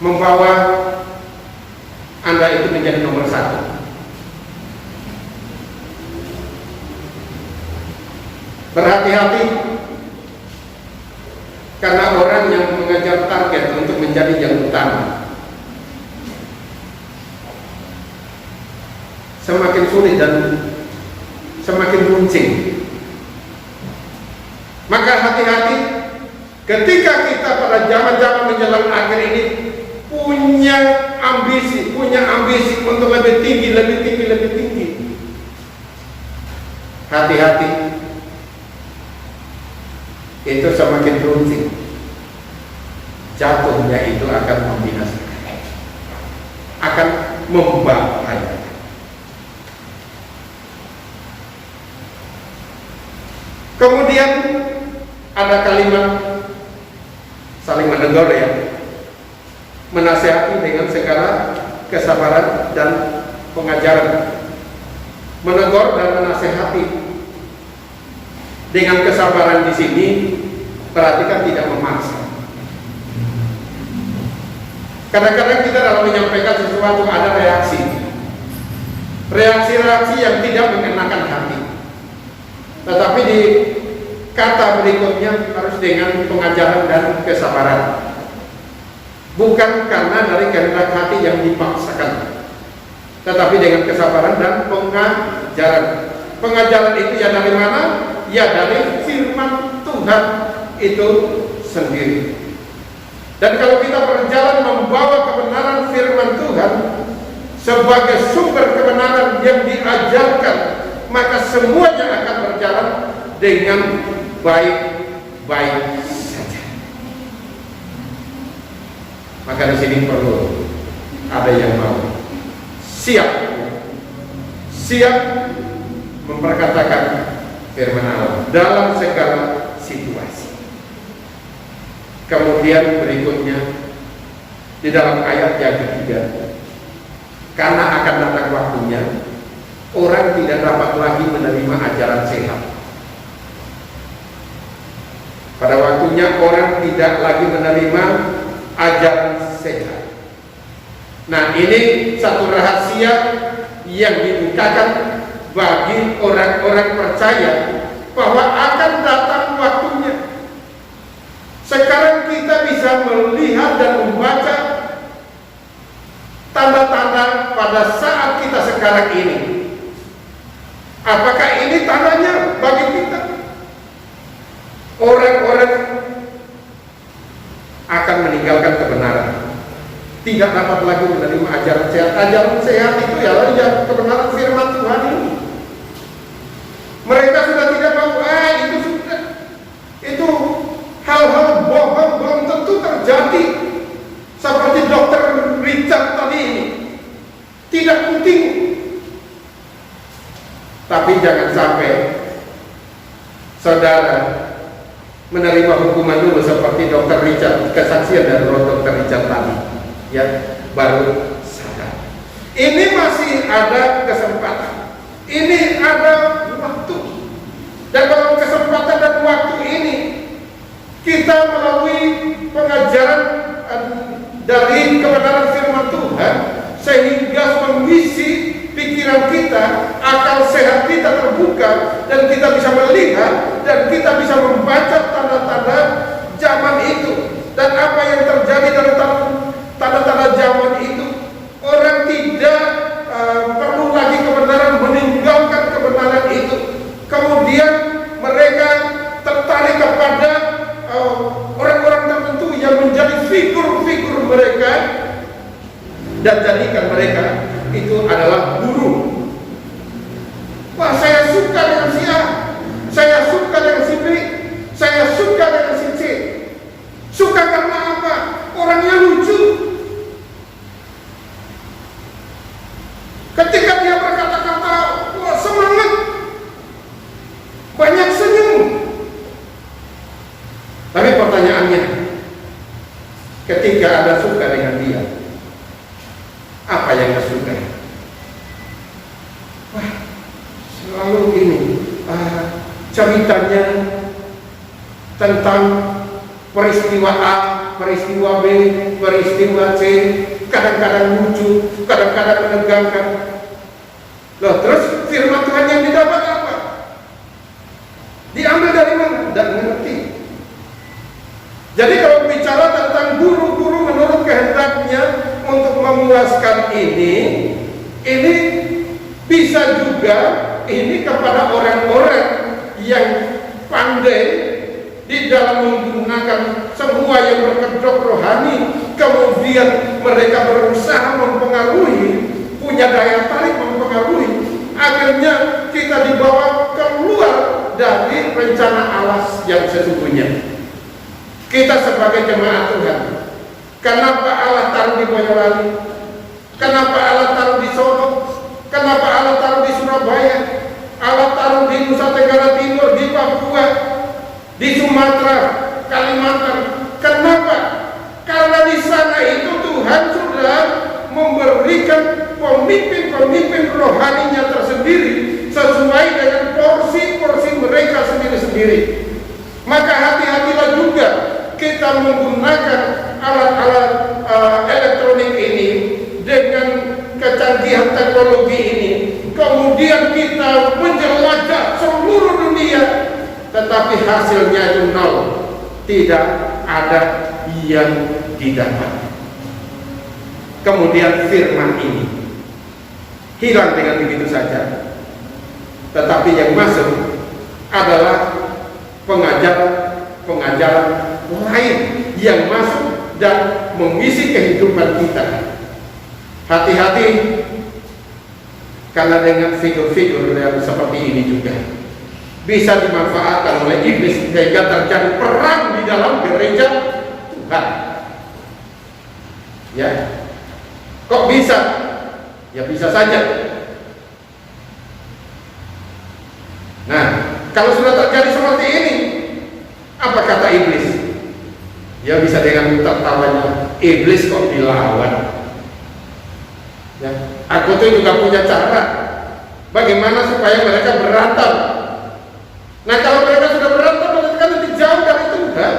membawa Anda itu menjadi nomor satu. Berhati-hati, karena orang yang mengejar target untuk menjadi yang utama semakin sulit dan semakin runcing. Maka hati-hati ketika kita pada zaman-zaman menjelang akhir ini punya ambisi untuk lebih tinggi. Hati-hati, itu semakin runcing, jatuhnya itu akan membinasakan, akan membahayakan. Kemudian ada kalimat saling menegur, ya, menasihati dengan segala kesabaran dan pengajaran. Menegur dan menasihati dengan kesabaran di sini perhatikan tidak memaksa. Kadang-kadang kita dalam menyampaikan sesuatu ada reaksi yang tidak mengenakan hati. Tetapi di kata berikutnya harus dengan pengajaran dan kesabaran, bukan karena dari kehendak hati yang dipaksakan, tetapi dengan kesabaran dan pengajaran. Pengajaran itu ya dari mana? Ya dari firman Tuhan itu sendiri. Dan kalau kita berjalan membawa kebenaran firman Tuhan sebagai sumber kebenaran yang diajarkan, maka semuanya akan berjalan dengan baik-baik saja. Maka di sini perlu ada yang mau siap memperkatakan firman Allah dalam segala situasi. Kemudian berikutnya di dalam ayat yang ketiga, karena akan datang waktunya orang tidak dapat lagi menerima ajaran sehat. Pada waktunya orang tidak lagi menerima ajaran sehat. Nah, ini satu rahasia yang dibukakan bagi orang-orang percaya bahwa akan datang waktunya. Sekarang kita bisa melihat dan membaca tanda-tanda pada saat kita sekarang ini. Apakah ini tandanya bagi kita? Orang-orang akan meninggalkan kebenaran. Tidak dapat lagi menerima ajaran sehat. Ajaran sehat itu ya kebenaran firman Tuhan ini. Mereka sudah tidak mau, itu sudah. Itu hal-hal bohong belum tentu terjadi. Seperti Dr. Richard tadi ini. Tidak penting. Tapi jangan sampai saudara menerima hukuman dulu seperti Dr. Richard, kesaksian dari Dr. Richard tadi, ya, baru sadar. Ini masih ada kesempatan, ini ada waktu, dan dalam kesempatan dan waktu ini kita melalui pengajaran dari kebenaran firman Tuhan sehingga mengisi pikiran kita, akal sehat kita terbuka, dan kita bisa melihat dan kita bisa membaca tanda-tanda zaman itu dan apa yang terjadi dalam tanda-tanda zaman itu. Orang tidak perlu lagi kebenaran, meninggalkan kebenaran itu. Kemudian mereka tertarik kepada orang-orang tertentu yang menjadi figur-figur mereka dan jadikan mereka itu adalah guru. Wah, saya suka dengan si A, saya suka dengan si B, saya suka dengan si C. Suka karena apa? Orangnya lucu. Ketika dia berkata-kata, wah, semangat, banyak senyum. Tapi pertanyaannya, ketika Anda suka dengan dia, apa yang Anda suka? Wah, selalu ini ceritanya tentang peristiwa A, peristiwa B, peristiwa C, kadang-kadang lucu, kadang-kadang menegangkan. Loh, terus firman Tuhan yang didapat apa? Diambil dari mana? Tidak mengerti. Jadi kalau bicara tentang guru-guru menurut kehendaknya untuk memuaskan ini bisa juga ini kepada orang-orang yang pandai di dalam menggunakan semua yang berkedok rohani, kemudian mereka berusaha mempengaruhi, punya daya tarik mempengaruhi, akhirnya kita dibawa keluar dari rencana Allah yang sesungguhnya. Kita sebagai jemaat Tuhan, kenapa Allah taruh di Boyolali? Kenapa Allah taruh di Solo? Kenapa Allah taruh di Surabaya? Allah taruh di Nusa Tenggara Timur, di Papua, di Sumatera, Kalimantan. Kenapa? Karena di sana itu Tuhan sudah memberikan pemimpin-pemimpin rohaninya tersendiri sesuai dengan porsi-porsi mereka sendiri-sendiri. Maka hati-hatilah juga kita menggunakan alat-alat elektronik ini dengan kecanggihan teknologi ini, kemudian kita menjelajah seluruh dunia, tetapi hasilnya itu nol, tidak ada yang didapat. Kemudian firman ini hilang dengan begitu saja, tetapi yang masuk adalah pengajaran lain yang masuk dan mengisi kehidupan kita. Hati-hati, karena dengan figur-figur yang seperti ini juga bisa dimanfaatkan oleh iblis sehingga terjadi perang di dalam gereja Tuhan. Ya, kok bisa? Ya bisa saja. Nah, kalau sudah terjadi seperti ini, apa kata iblis? Ya bisa dengan tertawanya, iblis kok dilawan? Ya, aku tuh juga punya cara bagaimana supaya mereka berantem. Nah, kalau mereka sudah berantem, mereka kan lebih jauh dari Tuhan,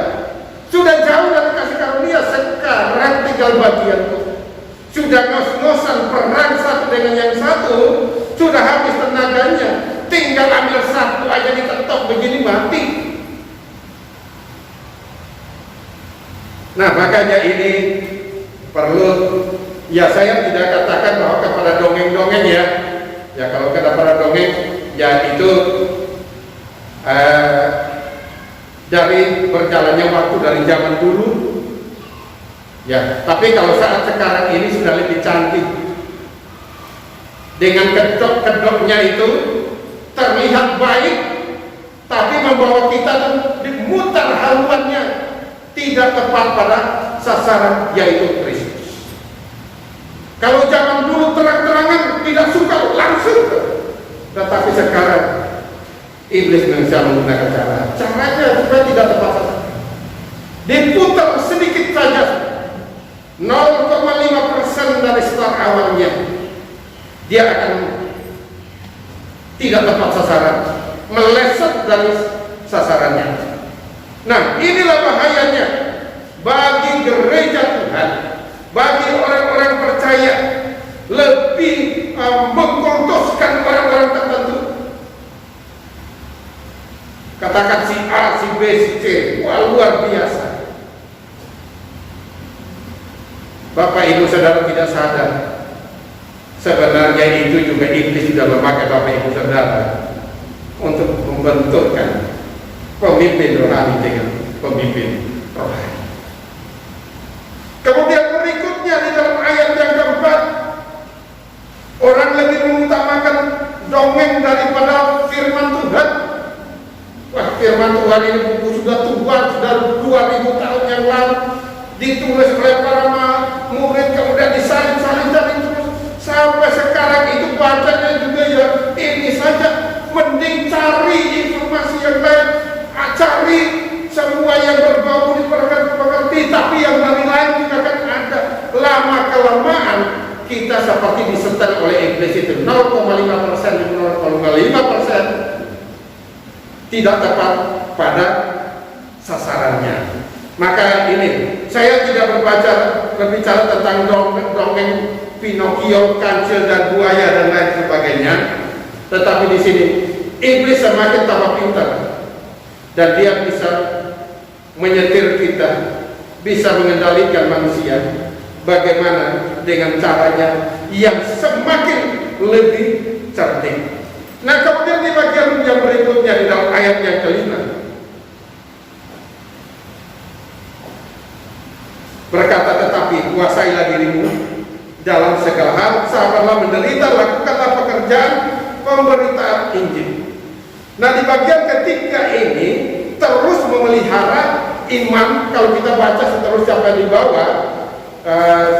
sudah jauh dari kasih karunia. Sekarang tinggal bagianku, sudah ngos-ngosan perang satu dengan yang satu, sudah habis tenaganya, tinggal ambil satu aja diketok begini mati. Nah, makanya ini perlu, ya saya tidak katakan bahwa kepada dongeng-dongeng ya kalau kepada dongeng ya itu dari berjalannya waktu dari zaman dulu Ya, tapi kalau saat sekarang ini sudah lebih canggih. Dengan kedok-kedoknya itu terlihat baik, tapi membawa kita dimutar haluannya tidak tepat pada sasaran, yaitu Kristus. Kalau zaman dulu terang-terangan tidak suka langsung, tetapi sekarang iblis bisa menggunakan caranya supaya tidak tepat sasaran. Diputar sedikit saja, 0,5% dari start awalnya, dia akan tidak tepat sasaran, meleset dari sasarannya. Nah, inilah bahayanya bagi gereja Tuhan, bagi orang-orang percaya, lebih mengkultuskan orang-orang tertentu. Katakan si A, si B, si C, wah luar biasa. Bapak Ibu Saudara tidak sadar, sebenarnya itu juga iblis sudah memakai Bapak Ibu Saudara untuk membenturkan pemimpin rohani dengan pemimpin rohani. Kemudian berikutnya di dalam ayat yang keempat, orang lebih mengutamakan dongeng daripada firman Tuhan. Wah, firman Tuhan ini buku sudah tua, sudah 2000 tahun yang lalu, ditulis oleh para murid, kemudian disalin-salin dan terus sampai sekarang itu bacanya juga ya ini saja. Mending cari informasi yang lain, cari semua yang berbau diperkenalkan, tapi yang dari lain juga kan ada. Lama kelamaan kita seperti disetel oleh iblis itu, 0,5%, 0,5% tidak tepat pada sasarannya. Maka ini saya tidak berbicara tentang dongeng Pinocchio, kancil dan buaya dan lain sebagainya, tetapi di sini iblis semakin tambah pintar dan dia bisa menyetir kita, bisa mengendalikan manusia. Bagaimana dengan caranya yang semakin lebih cerdik. Nah, kemudian di bagian yang berikutnya di dalam ayat yang kelima, berkata, tetapi kuasailah dirimu dalam segala hal, sabarlah menderita, lakukanlah pekerjaan pemberitaan Injil. Nah, di bagian ketiga ini terus memelihara iman. Kalau kita baca seterusnya sampai di bawah,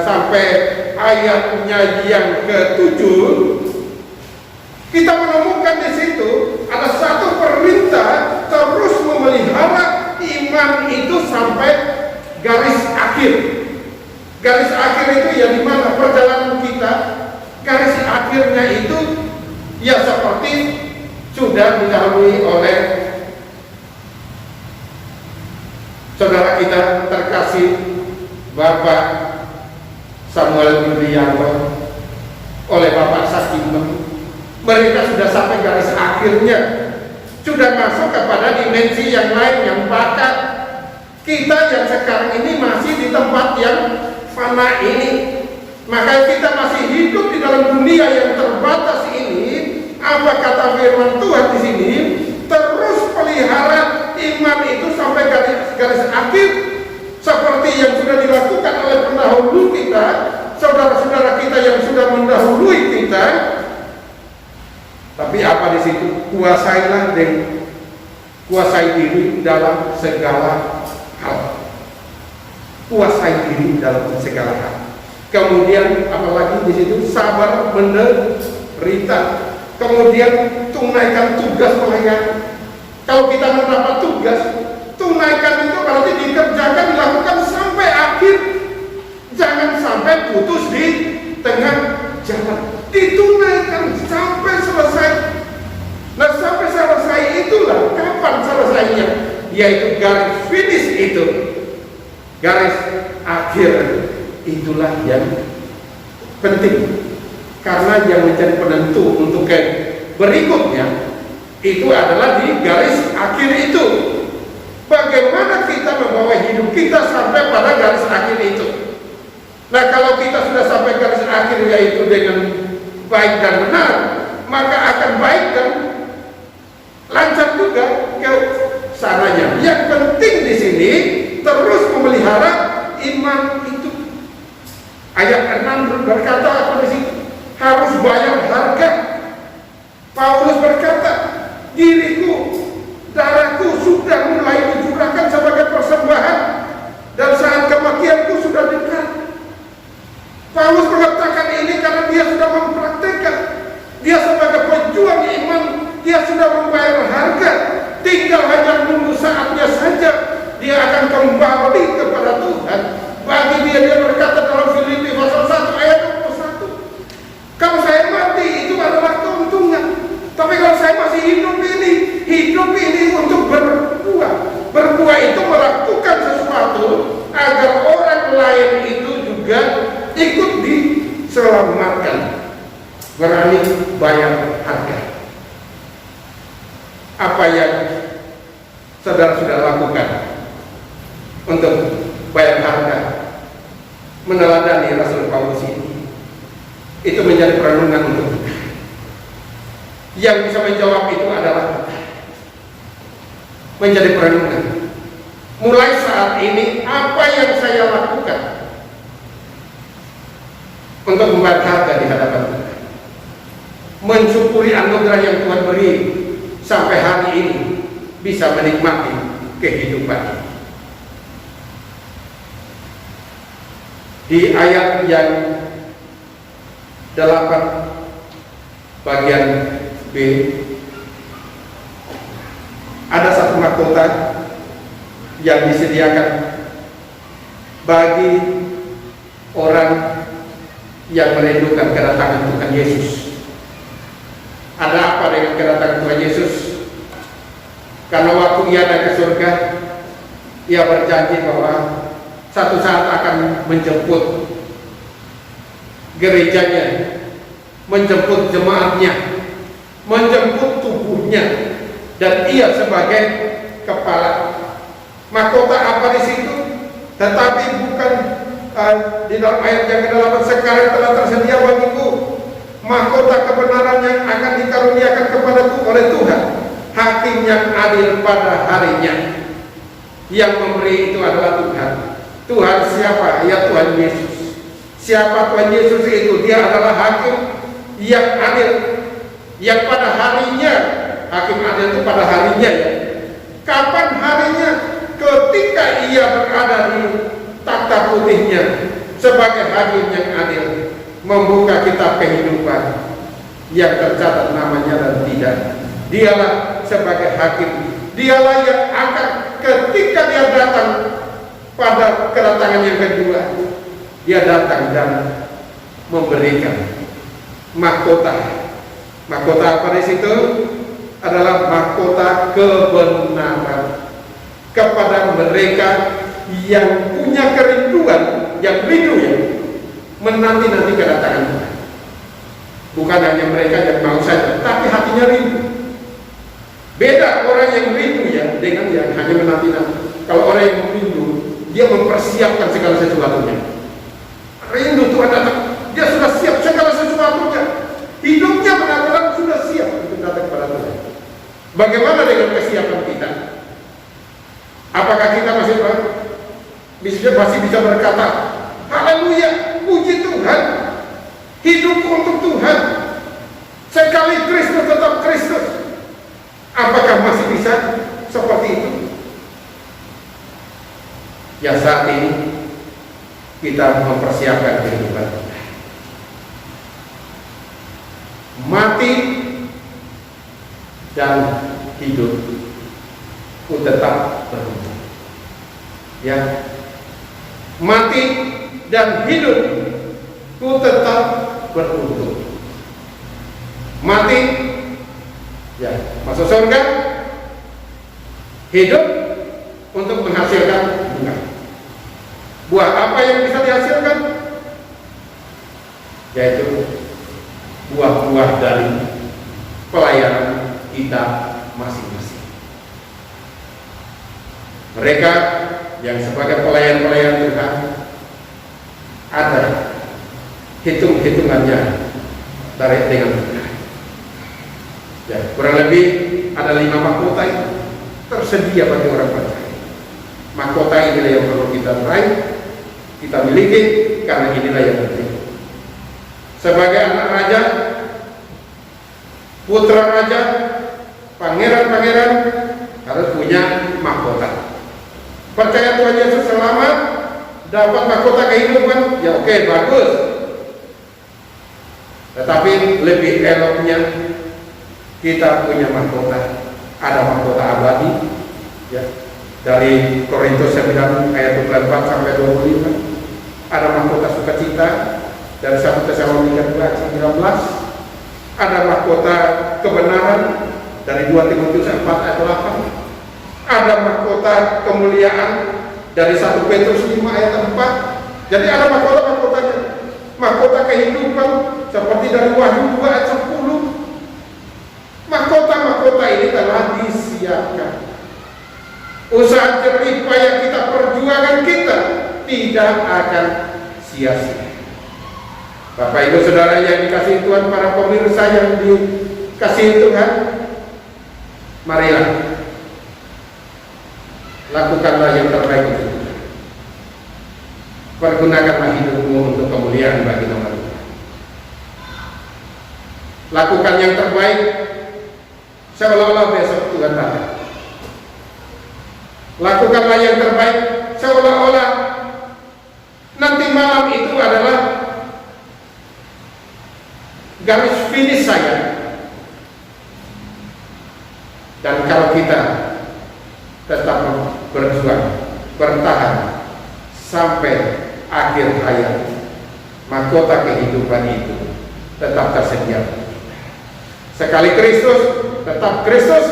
sampai ayatnya yang ke-7, kita menemukan di situ ada satu perintah terus memelihara iman itu sampai garis akhir. Garis akhir itu ya di mana perjalanan kita, garis akhirnya itu ya seperti sudah didahului oleh saudara kita terkasih Bapak Samuel Yudhiyanto, oleh Bapak Sakiman. Mereka sudah sampai garis akhirnya, sudah masuk kepada dimensi yang lain yang bakat. Kita yang sekarang ini masih di tempat yang fana ini, maka kita masih hidup di dalam dunia yang terbatas ini. Apa kata firman Tuhan di sini? Terus pelihara iman itu sampai garis akhir, seperti yang sudah dilakukan oleh pendahulu kita, saudara-saudara kita yang sudah mendahului kita. Tapi apa di situ? Kuasailah dan kuasai diri dalam segala hal. Kuasai diri dalam segala hal. Kemudian apalagi di situ sabar menderita. Kemudian tunaikan tugas pelayanan. Kalau kita mendapat tugas, tunaikan itu berarti dikerjakan, dilakukan sampai akhir. Jangan sampai putus di tengah jalan. Ditunaikan sampai selesai. Nah, sampai selesai itulah kapan selesainya, yaitu garis finish itu, garis akhir itulah yang penting, karena yang menjadi penentu untuk berikutnya itu adalah di garis akhir itu. Bagaimana kita membawa hidup kita sampai pada garis akhir itu? Nah, kalau kita sudah sampai garis akhir yaitu dengan baik dan benar, maka akan baik dan lancar juga ke sananya. Yang penting di sini terus memelihara iman itu Ayat 6 berkata apa di situ? Harus bayar harga. Paulus berkata, diriku, darahku sudah mulai dicurahkan sebagai persembahan dan saat kematianku sudah dekat. Paulus mengatakan ini karena dia sudah mempraktekkan. Dia sebagai pejuang iman, dia sudah membayar harga. Tinggal hanya menunggu saatnya saja dia akan kembali kepada Tuhan. Bagi dia berkata dalam Filipi pasal 1 ayat 21, kalau saya mati itu adalah keuntungan, tapi kalau saya masih hidup ini untuk berbuah. Berbuah itu melakukan sesuatu agar orang lain itu juga ikut diselamatkan. Berani bayar harga. Apa yang saudara sudah lakukan untuk bayar harga? Meneladani Rasul Paulus ini. Itu menjadi perenungan untuk kita. Yang bisa menjawab itu adalah menjadi perenungan. Mulai saat ini apa yang saya lakukan untuk membayar harga di hadapan Tuhan? Mensyukuri anugerah yang Tuhan beri sampai hari ini bisa menikmati kehidupan. Di ayat yang 8 bagian B ada satu mahkota yang disediakan bagi orang yang merindukan kedatangan Tuhan Yesus. Ada apa dengan kedatangan Tuhan Yesus? Karena waktu ia naik ke surga, ia berjanji bahwa satu saat akan menjemput gerejanya, menjemput jemaatnya, menjemput tubuhnya, dan ia sebagai kepala. Mahkota apa di situ? Tetapi bukan di dalam ayat yang ke-8, sekarang telah tersedia bagiku mahkota kebenaran yang akan dikaruniakan kepadaku oleh Tuhan, hakim yang adil pada harinya. Yang memberi itu adalah Tuhan. Tuhan siapa? Ya Tuhan Yesus. Siapa Tuhan Yesus itu? Dia adalah hakim yang adil, yang pada harinya. Hakim adil itu pada harinya, ya. Kapan harinya? Ketika ia berada di takhta putihnya sebagai hakim yang adil, membuka kitab kehidupan yang tercatat namanya dan tidak. Dialah sebagai hakim. Dialah yang akan ketika dia datang pada kedatangan yang kedua, dia datang dan memberikan mahkota. Mahkota apa di situ? Adalah mahkota kebenaran kepada mereka yang punya kerinduan, yang rindu ya, menanti-nanti kedatangan Tuhan. Bukan hanya mereka yang mau saja, tapi hatinya rindu. Beda orang yang rindu ya dengan yang hanya menanti-nanti. Kalau orang yang rindu, dia mempersiapkan segala sesuatunya. Rindu Tuhan datang, dia sudah siap segala sesuatunya. Hidupnya benar-benar sudah siap untuk datang kepada Tuhan. Bagaimana dengan kesiapan kita? Apakah kita masih bisa berkata, haleluya, puji Tuhan, hidupku untuk Tuhan, sekali Kristus tetap Kristus? Apakah masih bisa seperti itu? Ya, saat ini kita mempersiapkan kehidupan kita. Mati dan hidup ku tetap beruntung. Ya, mati dan hidup ku tetap beruntung. Mati, ya, masuk surga. Hidup untuk menghasilkan bunga. Buah apa yang bisa dihasilkan? Yaitu buah-buah dari pelayanan kita masing-masing. Mereka yang sebagai pelayan-pelayan Tuhan, ada hitung-hitungannya dari dengan Tuhan. Ya, kurang lebih ada 5 mahkota itu tersedia bagi orang percaya. Mahkota inilah yang perlu kita raih kita miliki, karena inilah yang penting. Sebagai anak raja, putra raja, pangeran-pangeran harus punya mahkota. Percaya Tuhan Yesus selamat, dapat mahkota kehidupan, ya oke, bagus. Tetapi lebih eloknya kita punya mahkota. Ada mahkota abadi, ya. Dari Korintus 9 ayat 24 sampai 25. Ada mahkota sukacita dari 1 Tesalonika 2:19. Ada mahkota kebenaran dari 2 Timotius 4 ayat 8. Ada mahkota kemuliaan dari 1 Petrus 5 ayat 4. Jadi ada mahkota-mahkotanya. Mahkota kehidupan seperti dari Wahyu 2 ayat 10. Mahkota-mahkota ini telah disiapkan. Usaha jerih payah kita, perjuangan kita tidak akan sia-sia. Bapak Ibu Saudara yang dikasihi Tuhan, para pemirsa yang dikasihi Tuhan, marilah lakukanlah yang terbaik untuk kita. Pergunakanlah hidupmu untuk kemuliaan bagi nama Tuhan. Lakukan yang terbaik seolah-olah besok Tuhan datang. Lakukanlah yang terbaik seolah-olah nanti malam itu adalah garis finish saya. Dan kalau kita tetap berjuang, bertahan sampai akhir hayat, mahkota kehidupan itu tetap tersedia. Sekali Kristus, tetap Kristus,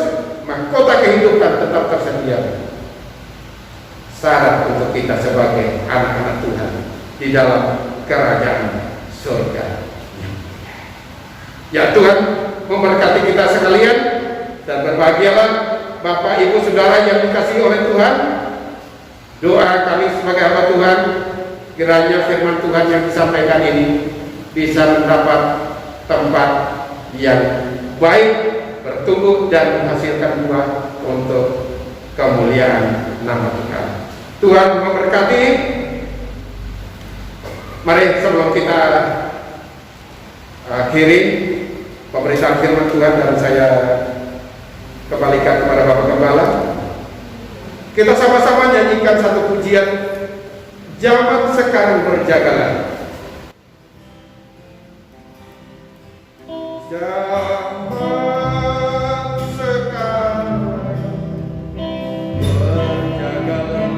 mahkota kehidupan tetap tersedia. Syarat untuk kita sebagai anak-anak Tuhan di dalam kerajaan surga. Ya Tuhan memberkati kita sekalian, dan berbahagialah Bapak Ibu Saudara yang dikasihi oleh Tuhan. Doa kami sebagai hamba Tuhan, kiranya firman Tuhan yang disampaikan ini bisa mendapat tempat yang baik, bertumbuh dan menghasilkan buah untuk kemuliaan nama Tuhan. Tuhan memberkati. Mari sebelum kita akhiri pemberitaan firman Tuhan dan saya kembalikan kepada Bapak Gembala, kita sama-sama nyanyikan satu pujian, Zaman Sekarang Berjagalah. Zaman sekarang berjagalah,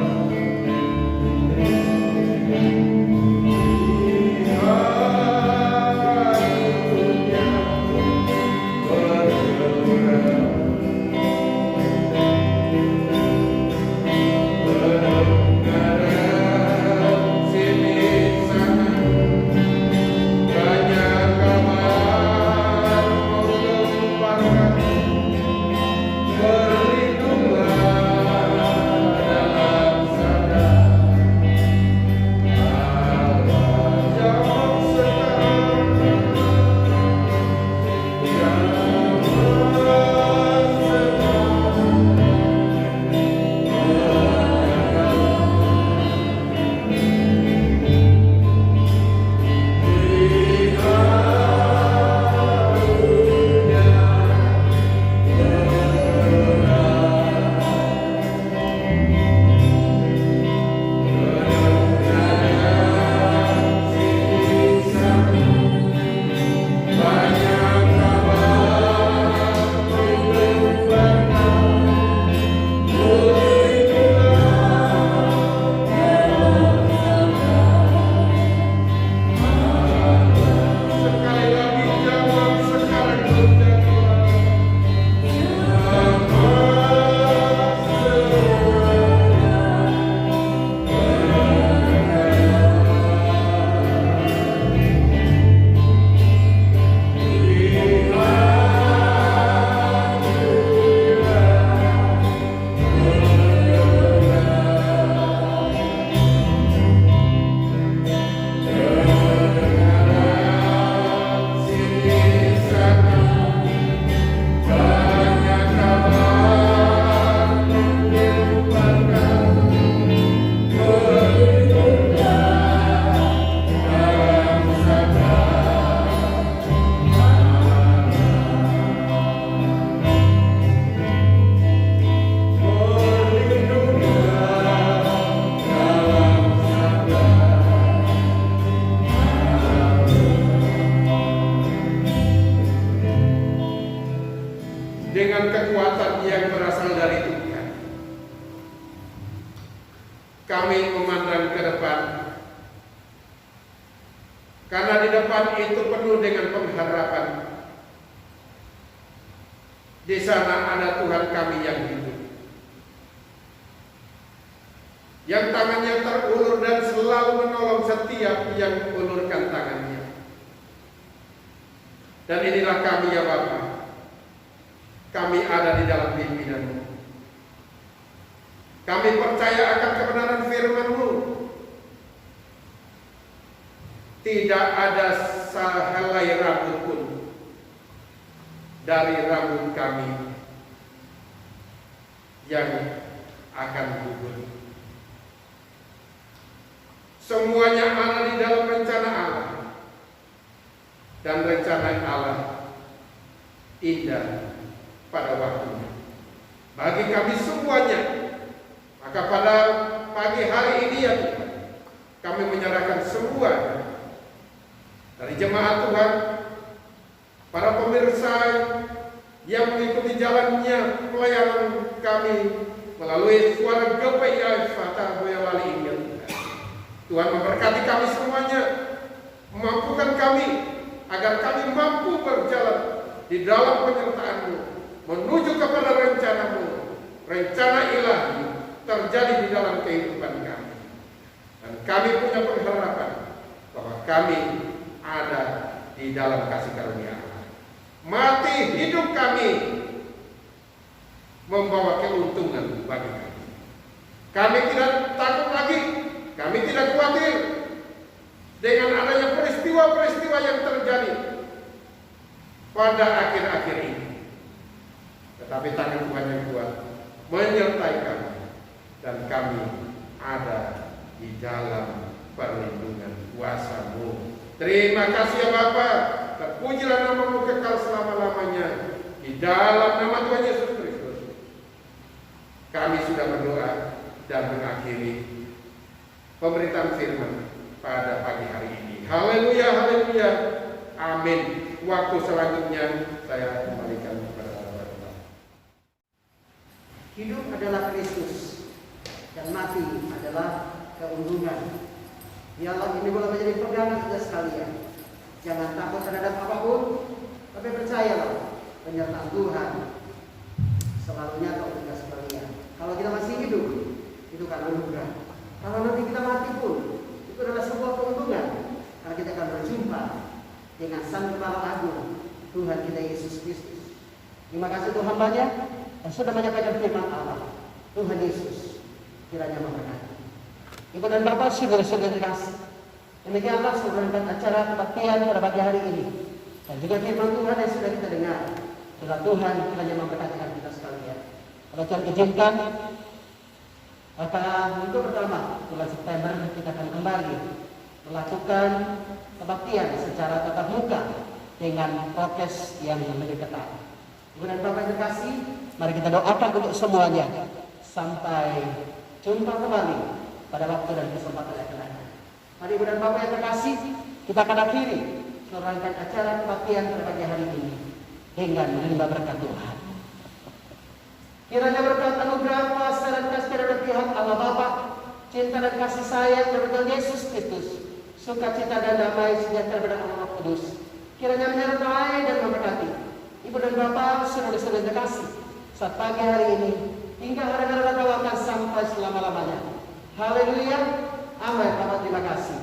hidupnya bergerak, bergerak sini sana, banyak kabar. dengan kekuatan yang berasal dari Tuhan. Kami memandang ke depan, karena di depan itu penuh dengan pengharapan. Di sana ada Tuhan kami yang hidup, yang tangannya terulur dan selalu menolong setiap yang ulurkan tangannya. Dan inilah kami ya Bapa, kami ada di dalam pimpinan-Mu. Kami percaya akan kebenaran firman-Mu. Tidak ada sehelai rambut pun dari rambut kami yang akan gugur. Semuanya ada di dalam rencana Allah, dan rencana Allah indah pada waktunya bagi kami semuanya. Maka pada pagi hari ini ya Tuhan, kami menyerahkan semua dari jemaat Tuhan, para pemirsa yang mengikuti jalannya pelayanan kami melalui suara GPI Fatah Boyolali ini ya Tuhan. Tuhan memberkati kami semuanya, memampukan kami agar kami mampu berjalan di dalam penyertaan-Mu menuju kepada rencana-Mu, rencana ilahi terjadi di dalam kehidupan kami. Dan kami punya pengharapan bahwa kami ada di dalam kasih karunia Allah. Mati hidup kami membawa keuntungan bagi kami. Kami tidak takut lagi, kami tidak khawatir dengan adanya peristiwa-peristiwa yang terjadi pada akhir-akhir ini. Tetapi tangan Tuhan yang kuat menyertai kami, dan kami ada di dalam perlindungan kuasa-Mu. Terima kasih ya Bapa, terpujilah nama-Mu kekal selama-lamanya. Di dalam nama Tuhan Yesus Kristus kami sudah berdoa dan mengakhiri pemberitaan firman pada pagi hari ini. Haleluya, haleluya, amin. Waktu selanjutnya saya kembalikan kepada Bapak. Hidup adalah Kristus dan mati adalah keuntungan. Dialog ini boleh menjadi pegangan kita sekalian. Jangan takut terhadap apapun, tapi percayalah penyertaan Tuhan selalu nyata untuk kita sekalian. Kalau kita masih hidup, itu karena anugerah. Kalau nanti kita mati pun, itu adalah sebuah keuntungan, karena kita akan berjumpa dengan Sang Gembala Agung, Tuhan kita Yesus Kristus. Terima kasih Tuhan banyak yang sudah menyampaikan firman Allah. Tuhan Yesus kiranya memberkati. Ibu dan Bapak, saudara-saudara kasih, demikianlah sebenarnya acara kebaktian pada pagi hari ini, dan juga firman Tuhan yang sudah kita dengar. Bila Tuhan kiranya memberkati kita sekalian. Kalau Tuhan izinkan, maka untuk pertama bulan September kita akan kembali melakukan kebaktian secara tatap muka dengan prokes yang lebih ketat. Ibu dan Bapak yang terkasih, mari kita doakan untuk semuanya sampai jumpa kembali pada waktu dan kesempatan yang akan datang. Mari Ibu dan Bapak yang terkasih, kita akan akhiri rangkaian acara kebaktian pada pagi hari ini dengan menerima berkat Tuhan. Kiranya berkat anugerah kuasa dan kasih dari pihak Allah Bapa, cinta dan kasih sayang dari Yesus Kristus, sukacita dan damai sejahtera pada Allah Kudus, kiranya menyertai dan memberkati Ibu dan Bapak, saudara-saudara terkasih, saat pagi hari ini hingga hari-hari akan sampai selama-lamanya. Haleluya, amin. Bapak terima kasih.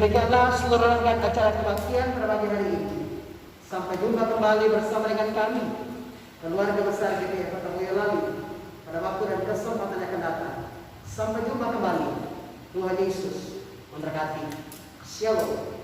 demikianlah seluruh rangkaian acara kebaktian pada pagi hari ini. Sampai jumpa kembali bersama dengan kami, keluarga besar GPI Kota Boyolali, pada waktu dan kesempatan yang akan datang. Sampai jumpa kembali. Tuhan Yesus memberkati. Shalom.